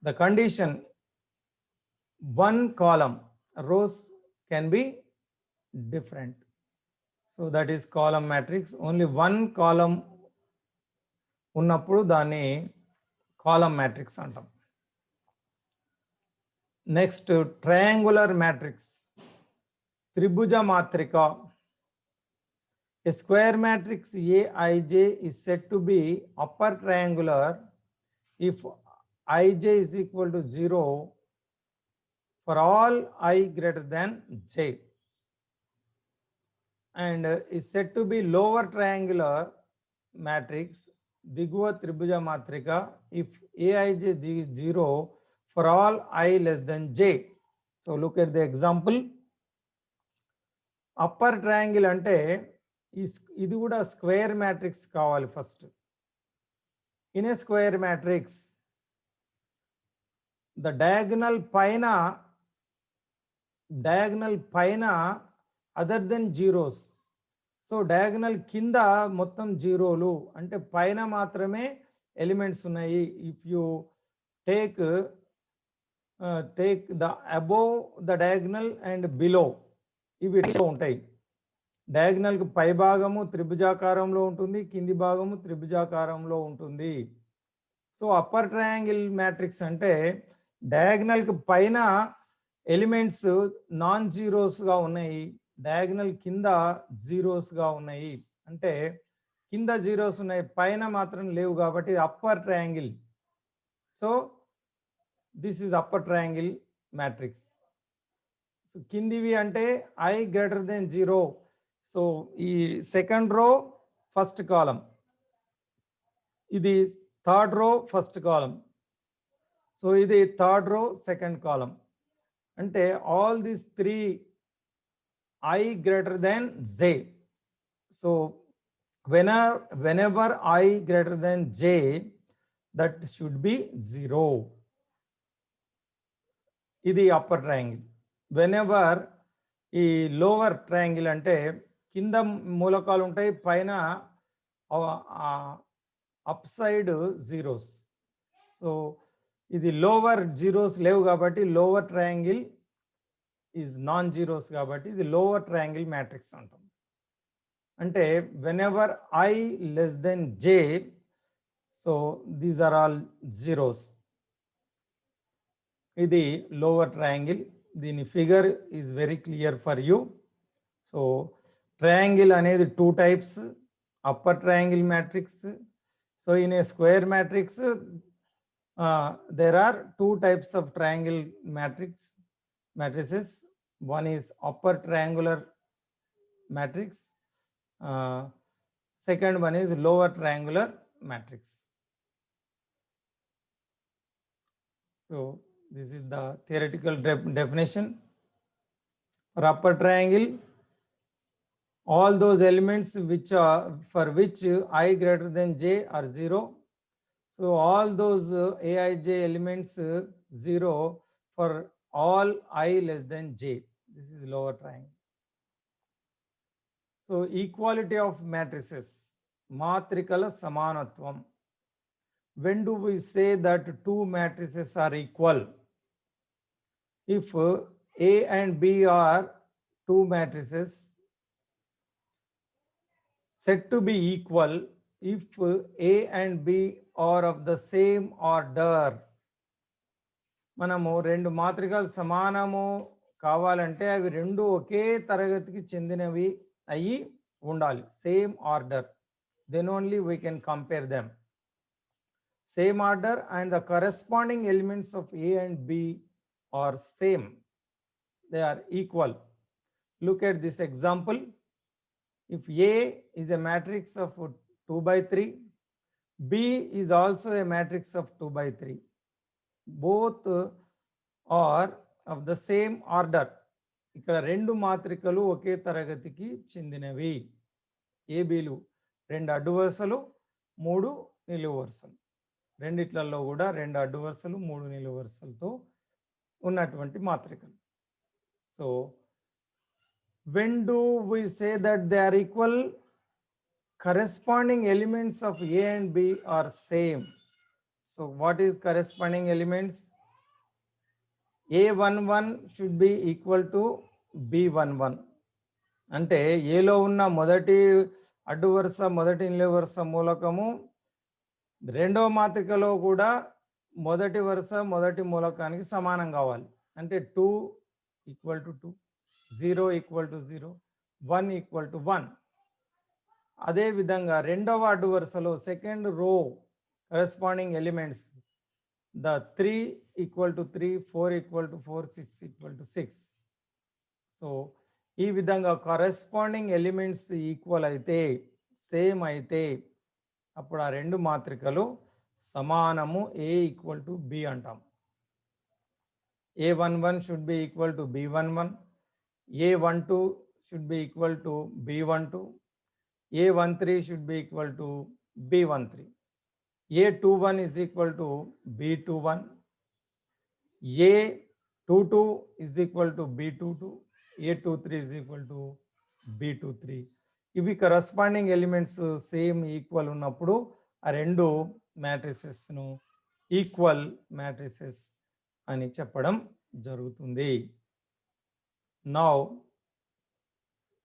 A: the condition, one column, rows can be different. So that is column matrix. Only one column ఉన్నప్పుడు దాన్ని కాలమ్ మ్యాట్రిక్స్ అంటాం. నెక్స్ట్ ట్రయాంగులర్ మ్యాట్రిక్స్, త్రిభుజ మాత్రిక. A square matrix Aij is said to be upper triangular if Ij is equal to 0 for all I greater than j, and is said to be lower triangular matrix దిగువ త్రిభుజ మాత్రిక if Aij is 0 for all I less than j. So look at the example. Upper triangle అంటే ఇది కూడా square matrix కావాలి first. In a square matrix the diagonal పైన other than zeros. So diagonal కింద మొత్తం జీరోలు, అంటే పైన మాత్రమే ఎలిమెంట్స్ ఉన్నాయి. If you take the above the diagonal and below, ఇవి ఉంటాయి. డయాగనల్కి పై భాగము త్రిభుజాకారంలో ఉంటుంది, కింది భాగము త్రిభుజాకారంలో ఉంటుంది. సో అప్పర్ ట్రయాంగిల్ మ్యాట్రిక్స్ అంటే డయాగనల్కి పైన ఎలిమెంట్స్ నాన్ జీరోస్గా ఉన్నాయి, డయాగనల్ కింద జీరోస్గా ఉన్నాయి. అంటే కింద జీరోస్ ఉన్నాయి, పైన మాత్రం లేవు, కాబట్టి upper triangle. So this is upper triangle matrix. So కిందివి అంటే I greater than 0. సో ఈ సెకండ్ రో ఫస్ట్ కాలం, ఇది third row first column, so ఇది థర్డ్ రో సెకండ్ కాలం. అంటే all these 3 I greater than j. So whenever I greater than j, that should be 0. ఇది upper triangle. Whenever ఈ lower triangle అంటే కింద మూలకాలు ఉంటాయి, పైన అప్ సైడ్ జీరోస్. సో ఇది లోవర్ జీరోస్ లేవు కాబట్టి lower triangle is non zeros కాబట్టి ఇది లోవర్ ట్రయాంగిల్ మ్యాట్రిక్స్ అంటాం. అంటే whenever I less than j, so these are all zeros. ఇది లోవర్ ట్రయాంగిల్. దీని figure is very clear for you. So triangle అనేది 2 types, upper triangle matrix. So in a square matrix there are 2 types of triangle matrices. One is upper triangular matrix. Second one is lower triangular matrix. So this is the theoretical definition. For upper triangle, all those elements which are for which I greater than j are 0. So all those aij elements 0 for all I less than j. This is lower triangle. So equality of matrices, matrikala samanatvam. When do we say that two matrices are equal? If A and B are two matrices said to be equal, if A and B are of the same order. మనము రెండు మాత్రికలు సమానము కావాలంటే అవి రెండు ఒకే తరగతికి చెందినవి అయి ఉండాలి, same order. Then only we can compare them. Same order and the corresponding elements of A and B are same. They are equal. Look at this example. If A is a matrix of 2 by 3, B is also a matrix of 2 by 3. Both are of the same order. ఇక్కడ రెండు మాత్రికలు ఒకే తరగతికి చెందినవి. ఏబీలు రెండు అడ్డు వరుసలు, మూడు నిలువు వరుసలు. రెండిట్లలో కూడా రెండు అడ్డు వరుసలు, మూడు నిలువు వరుసలతో ఉన్నటువంటి మాత్రికలు. So when do we say that they are equal? Corresponding elements of A and B are same. So what is corresponding elements? A11 should be equal to B11. అంటే ఏలో ఉన్న మొదటి అడ్డు వరుస, మొదటి నిలువు వరుస మూలకము రెండవ మాత్రికలో కూడా మొదటి వరుస మొదటి మూలకానికి సమానం కావాలి. అంటే 2 equal to 2, 0 equal to 0, 1 equal to 1. అదేవిధంగా రెండవ అడ్డు వరుసలో second row corresponding elements the 3 equal to 3, 4 equal to 4, 6 equal to 6. So ఈ విధంగా కరెస్పాండింగ్ ఎలిమెంట్స్ ఈక్వల్ అయితే, సేమ్ అయితే అప్పుడు ఆ రెండు మాత్రికలు సమానము, A ఈక్వల్ టు B అంటాం. A11 should be equal to B11, A12 should be equal to B12, A13 should be equal to B13. A21 is equal to B21, A22 is equal to B22, A23 is equal to B23. ఇవి corresponding elements same equal ఉన్నప్పుడు ఆ రెండు మ్యాట్రిసెస్ను equal matrices అని చెప్పడం జరుగుతుంది. Now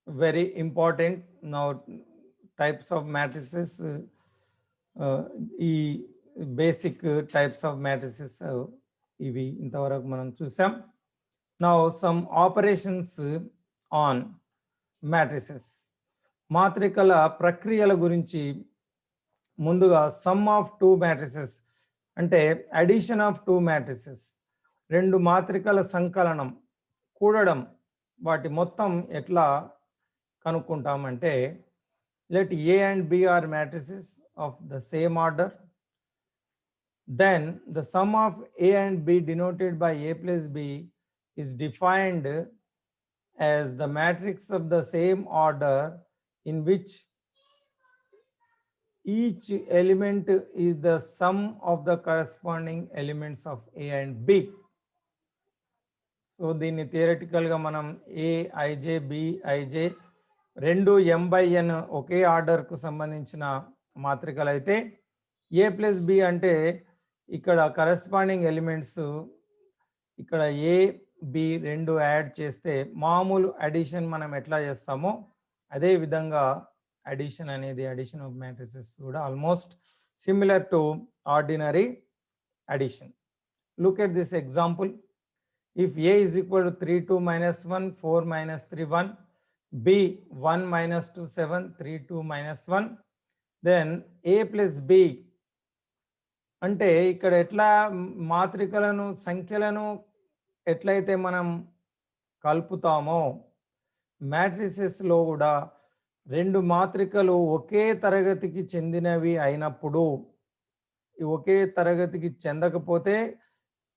A: very important, now types of matrices, ఈ basic types of matrices ఇవి ఇంతవరకు మనం చూసాం. Now some operations on matrices, మాత్రికల ప్రక్రియల గురించి. ముందుగా సమ్ ఆఫ్ టూ మ్యాట్రిసెస్ అంటే అడిషన్ ఆఫ్ టూ మ్యాట్రిసెస్, రెండు మాత్రికల సంకలనం, కూడడం, వాటి మొత్తం ఎట్లా కనుక్కుంటామంటే, let A and B are matrices of the same order, then the sum of A and B denoted by A plus B is defined as the matrix of the same order in which each element is the sum of the corresponding elements of A and B. So దీన్ని థియరటికల్గా మనం AIJ BIJ రెండు M/N ఒకే ఆర్డర్కు సంబంధించిన మాత్రికలు అయితే, A plus B అంటే ఇక్కడ corresponding elements ఇక్కడ A B రెండు add చేస్తే మామూలు అడిషన్ మనం ఎట్లా చేస్తామో అదే విధంగా అడిషన్ అనేది, అడిషన్ ఆఫ్ మ్యాట్రిసెస్ కూడా almost similar to ordinary addition. Look at this example. If A is equal to 3 2 minus 1 4 minus 3 1, B 1 minus 2 7 3 2 minus 1, then A plus B అంటే ఇక్కడ ఎట్లా మాత్రికలను సంఖ్యలను ఎట్లయితే మనం కలుపుతామో మ్యాట్రిసెస్లో కూడా రెండు మాత్రికలు ఒకే తరగతికి చెందినవి అయినప్పుడు ఒకే తరగతికి చెందకపోతే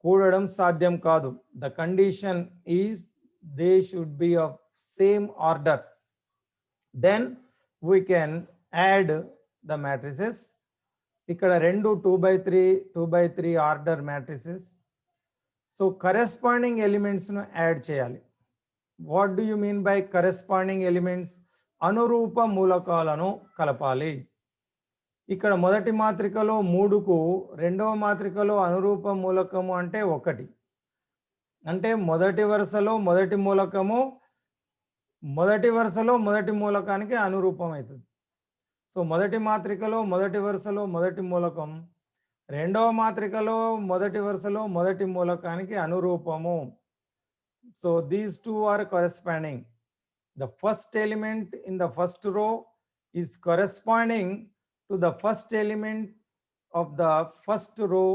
A: కూడడం సాధ్యం కాదు. The condition is they should be of same order. Then we can add the matrices. ఇక్కడ రెండు 2/3 2/3 ఆర్డర్ మ్యాట్రిసెస్. సో కరెస్పాండింగ్ ఎలిమెంట్స్ను యాడ్ చేయాలి. What do you mean by corresponding elements? అనురూప మూలకాలను కలపాలి. ఇక్కడ మొదటి మాత్రికలో 3కు రెండవ మాత్రికలో అనురూప మూలకము అంటే 1. అంటే మొదటి వరుసలో మొదటి మూలకము మొదటి వరుసలో మొదటి మూలకానికి అనురూపం అవుతుంది. సో మొదటి మాత్రికలో మొదటి వరుసలో మొదటి మూలకం రెండవ మాత్రికలో మొదటి వరుసలో మొదటి మూలకానికి అనురూపము. So these two are corresponding. The first element in the first row is corresponding to the first element of the first row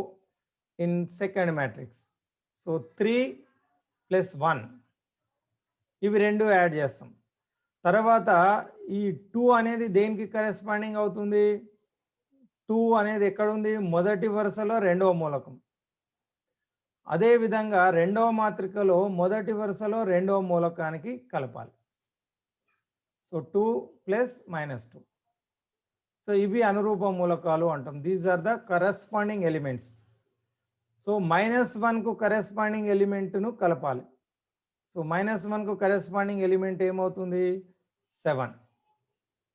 A: in second matrix. So 3 plus 1 ఇవి రెండు యాడ్ చేస్తాం. తర్వాత ఈ 2 అనేది దేనికి కరెస్పాండింగ్ అవుతుంది? 2 అనేది ఎక్కడ ఉంది? మొదటి వరుసలో రెండవ మూలకం. అదే విధంగా రెండవ మాత్రికలో మొదటి వరుసలో రెండవ మూలకానికి కలపాలి. So 2 plus -2. సో ఇవి అనురూప మూలకాలు అంటాం. These are the corresponding elements. So -1కు కరెస్పాండింగ్ ఎలిమెంట్ను కలపాలి. సో -1కు కరెస్పాండింగ్ ఎలిమెంట్ ఏమవుతుంది? 7.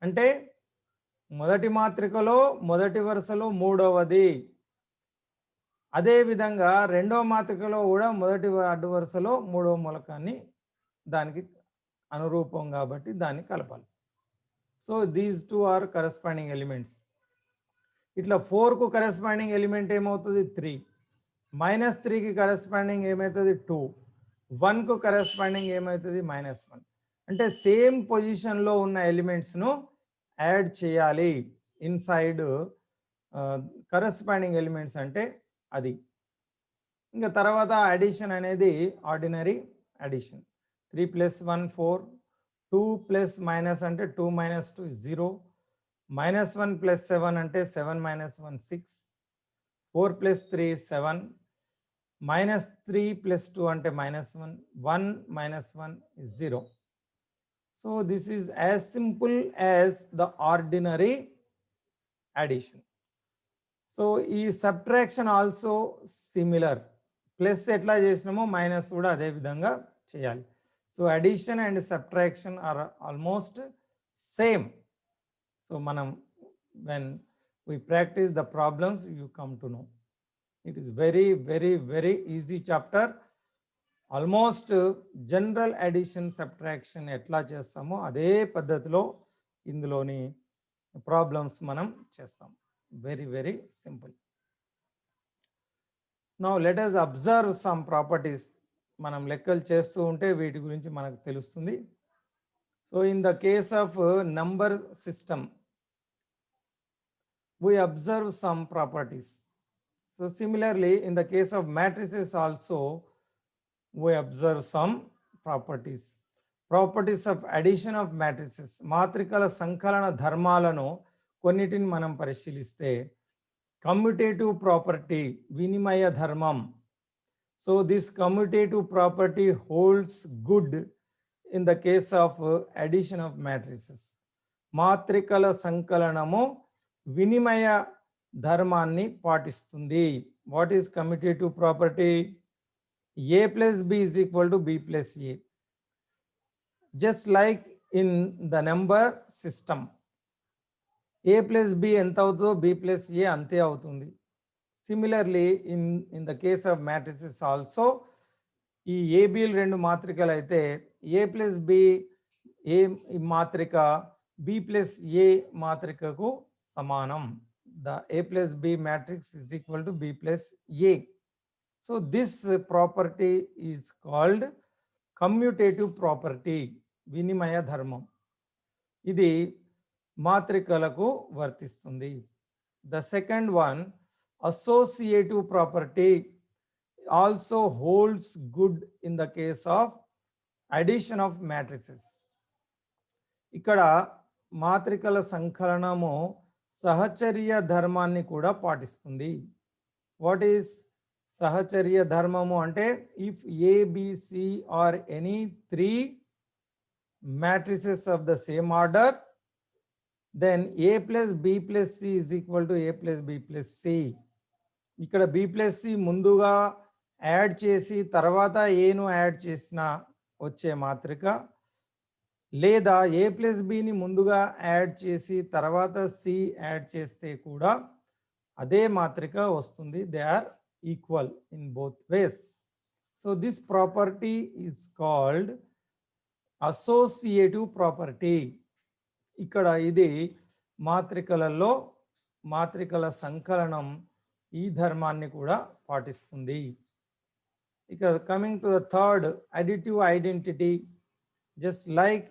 A: అంటే మొదటి మాత్రికలో మొదటి వరుసలో మూడవది. అదేవిధంగా రెండవ మాత్రికలో కూడా మొదటి అడ్డు వరుసలో మూడవ మూలకాన్ని దానికి అనురూపం కాబట్టి దాన్ని కలపాలి. So these 2 are corresponding elements. ఇట్లా 4కు కరెస్పాండింగ్ ఎలిమెంట్ ఏమవుతుంది? 3. -3కి కరెస్పాండింగ్ ఏమవుతుంది? 2. 1కు కరెస్పాండింగ్ ఏమవుతుంది? -1. అంటే సేమ్ పొజిషన్లో ఉన్న ఎలిమెంట్స్ను యాడ్ చేయాలి ఇన్సైడ్ కరెస్పాండింగ్ ఎలిమెంట్స్ అంటే అది. ఇంకా తర్వాత అడిషన్ అనేది ఆర్డినరీ అడిషన్. 3 + 1 4. 2 ప్లస్ మైనస్ అంటే 2 - 2 0. -1 + 7 అంటే 7 - 1 6. 4 + 3 7. -3 + 2 అంటే -1. 1 - 1 is 0. So this is as simple as the ordinary addition. So ఈ సబ్ట్రాక్షన్ ఆల్సో సిమిలర్. ప్లస్ ఎట్లా చేసినామో మైనస్ కూడా అదే విధంగా చేయాలి. So addition and subtraction are almost same. So మనం when we practice the problems you come to know. It is very easy chapter. Almost general addition subtraction ఎట్లా చేస్తామో అదే పద్ధతిలో ఇందులోని ప్రాబ్లమ్స్ మనం చేస్తాం. very simple. Now let us observe some properties. మనం లెక్కలు చేస్తూ ఉంటే వీటి గురించి మనకు తెలుస్తుంది. So in the case of number system we observe some properties. So similarly in the case of matrices also we observe some properties. Properties of addition of matrices. మాత్రికల సంకలన ధర్మాలను కొన్నిటిని మనం పరిశీలిస్తే కమ్యూటేటివ్ ప్రాపర్టీ వినిమయ ధర్మం. So this commutative property holds good in the case of addition of matrices. మాత్రికల సంకలనము వినిమయ ధర్మాన్ని పాటిస్తుంది. What is commutative property? A plus B is equal to B plus A. Just like in the number system, A plus B ఎంత అవుతుందో B plus A అంతే అవుతుంది. Similarly in the case of matrices also, ఈ ఏబిలు రెండు మాత్రికలు అయితే A plus B ఏ మాత్రిక B plus A మాత్రికకు సమానం. The A plus B matrix is equal to B plus A. So this property is called commutative property, వినిమయ ధర్మం. ఇది మాత్రికలకు వర్తిస్తుంది. The second one, associative property, also holds good in the case of addition of matrices. ఇక్కడ మాత్రికల సంకలనము సహచర్య ధర్మాన్ని కూడా పాటిస్తుంది. What is సహచర్య ధర్మము అంటే if A B C are any 3 matrices of the same order, then a plus b plus c is equal to a plus b plus c. ఇక్కడ b plus c ముందుగా add చేసి తర్వాత ఏను యాడ్ చేసిన వచ్చే మాత్రిక, లేదా a ప్లస్ బిని ముందుగా యాడ్ చేసి తర్వాత సి యాడ్ చేస్తే కూడా అదే మాత్రిక వస్తుంది. They are equal in both ways. So this property is called associative property. ఇక్కడ ఇది మాత్రికలలో మాత్రికల సంకలనం ఈ ధర్మాన్ని కూడా పాటిస్తుంది. ఇక coming to the third, additive identity. Just like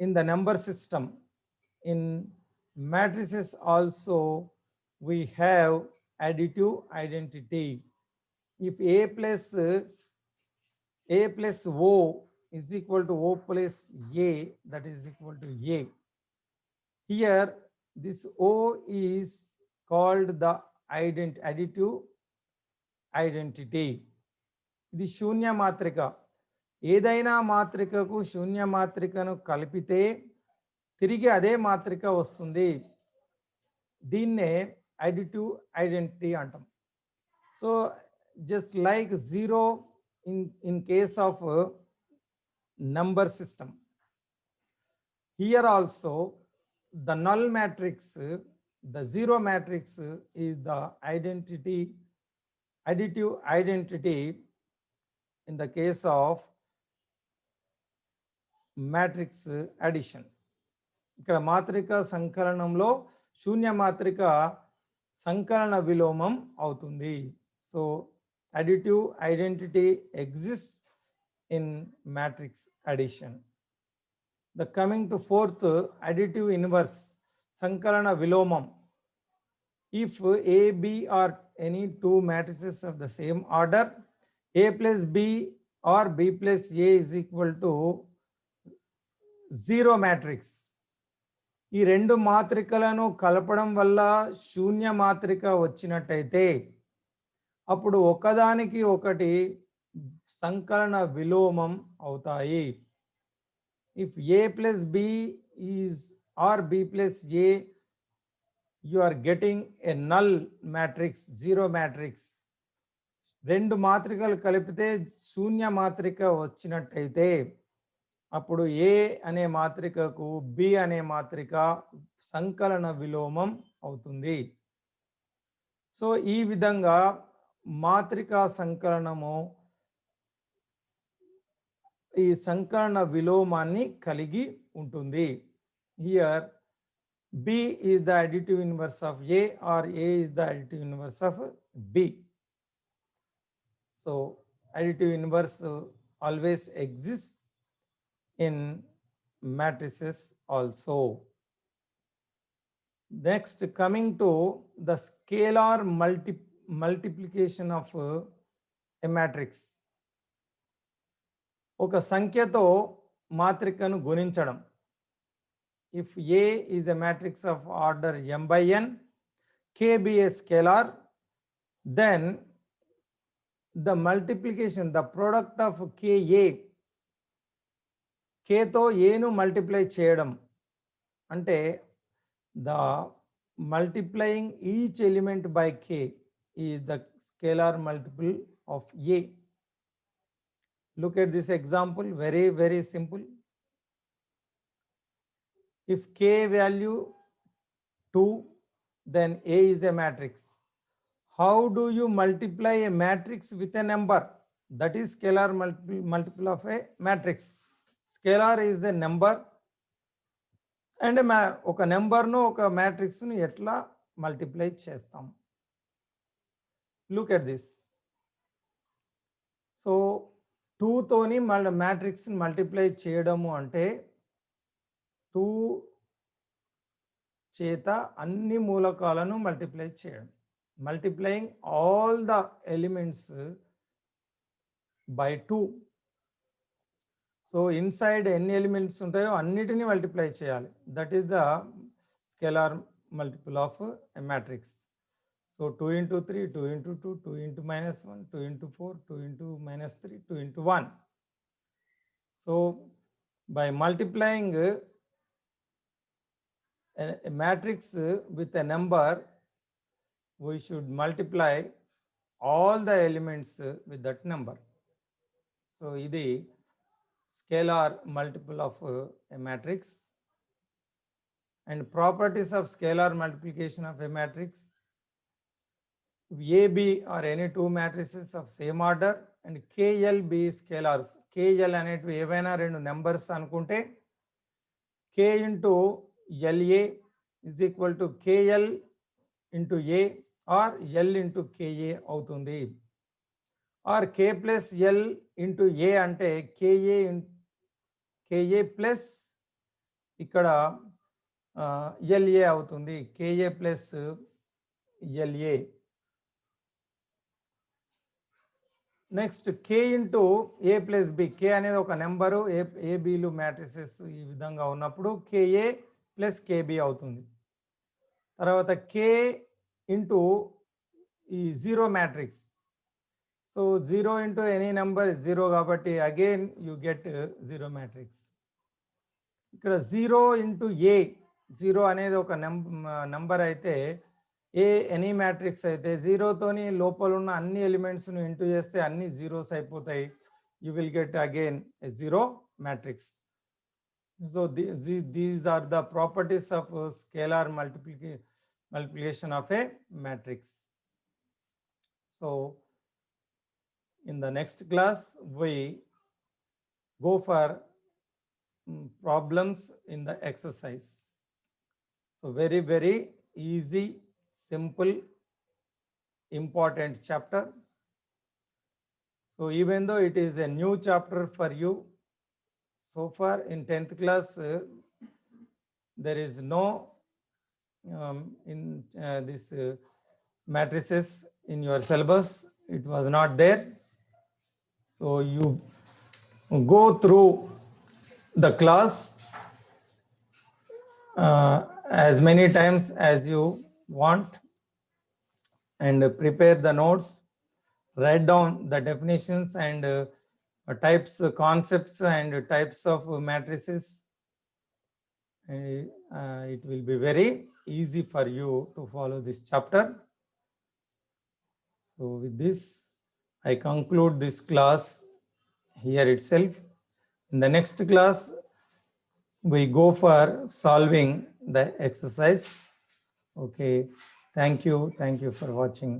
A: in the number system, in matrices also we have additive identity. If a plus o is equal to o plus a, that is equal to a. Here this o is called the additive identity. ఇది శూన్య మాత్రిక. ఏదైనా మాత్రికకు శూన్య మాత్రికను కలిపితే తిరిగి అదే మాత్రిక వస్తుంది. దీన్నే అడిటివ్ ఐడెంటిటీ అంటాం. So just like 0 in case of number system, here also the null matrix, the zero matrix is the identity, additive identity in the case of matrix addition. ఇక్కడ మాత్రిక సంకలనంలో శూన్య మాత్రిక సంకలన విలోమం అవుతుంది. So additive identity exist in matrix addition. The coming to fourth, additive inverse, సంకలన విలోమం. If A B are any 2 matrices of the same order, a plus b or b plus a is equal to 0 matrix. ఈ రెండు మాత్రికలను కలపడం వల్ల శూన్య మాత్రిక వచ్చినట్టయితే అప్పుడు ఒకదానికి ఒకటి సంకలన విలోమం అవుతాయి. If a plus b is or b plus a, you are getting a null matrix, 0 matrix. రెండు మాత్రికలు కలిపితే శూన్య మాత్రిక వచ్చినట్టయితే అప్పుడు ఏ అనే మాత్రికకు బి అనే మాత్రిక సంకలన విలోమం అవుతుంది. సో ఈ విధంగా మాత్రికా సంకలనము ఈ సంకలన విలోమాన్ని కలిగి ఉంటుంది. Here B is the additive inverse of A or A is the additive inverse of B. So additive inverse always exists in matrices also. Next, coming to the scalar multiplication of a matrix. ఒక సంఖ్యతో మాత్రికను గుణించడం. If A is a matrix of order m by n, k be a scalar, then the multiplication, the product of ka, k తో a ను multiply చేయడం అంటే the multiplying each element by k is the scalar multiple of a. Look at this example, very simple. If k value 2, then a is a matrix. How do you multiply a matrix with a number? That is scalar multiple of a matrix. Scalar is the number, and ఒక నెంబర్ను ఒక మ్యాట్రిక్స్ను ఎట్లా multiply చేస్తాం. Look at this. So 2తోని మ్యాట్రిక్స్ని multiply చేయడము అంటే 2 చేత అన్ని మూలకాలను మల్టిప్లై చేయడం. Multiplying all the elements by 2. So inside ఎన్ని ఎలిమెంట్స్ ఉంటాయో అన్నిటిని మల్టిప్లై చేయాలి. That is the scalar multiple of a matrix. So 2 into 3, 2 into 2, 2 into -1, 2 into 4, 2 into -3, 2 into 1. So by multiplying a matrix with a number, we should multiply all the elements with that number. So idi scalar multiple of a matrix. And properties of scalar multiplication of a matrix: A, B are any two matrices of same order and KL be scalars. KL అనేటివి ఏవైనా రెండు numbers అనుకుంటే K into LA is equal to KL into A or L into KA అవుతుంది. or K plus L into A అంటే KA plus ఇక్కడ LA అవుతుంది. KA plus LA. Next K into A plus B. K అనేది ఒక number, ఏబిలు matrices ఈ విధంగా ఉన్నప్పుడు KA plus KB అవుతుంది. తర్వాత K ఇంటూ ఈ zero matrix. So 0 into any number 0 కాబట్టి again you get zero matrix. ఇక్కడ 0 ఇంటూ A, 0 అనేది ఒక నెంబర్ అయితే ఎనీ మ్యాట్రిక్స్ అయితే 0తోని లోపల ఉన్న అన్ని ఎలిమెంట్స్ను ఇంటూ చేస్తే అన్ని జీరోస్ అయిపోతాయి. You will get again a zero matrix. So these are the properties of scalar multiplication of a matrix. So in the next class we go for problems in the exercise. So very, very easy, simple, important chapter. So even though it is a new chapter for you, so far in 10th class there is no this matrices in your syllabus. It was not there. So you go through the class as many times as you want and prepare the notes, write down the definitions and types, concepts and types of matrices. It will be very easy for you to follow this chapter. So with this, I conclude this class here itself. In the next class, we go for solving the exercise. Okay, thank you for watching.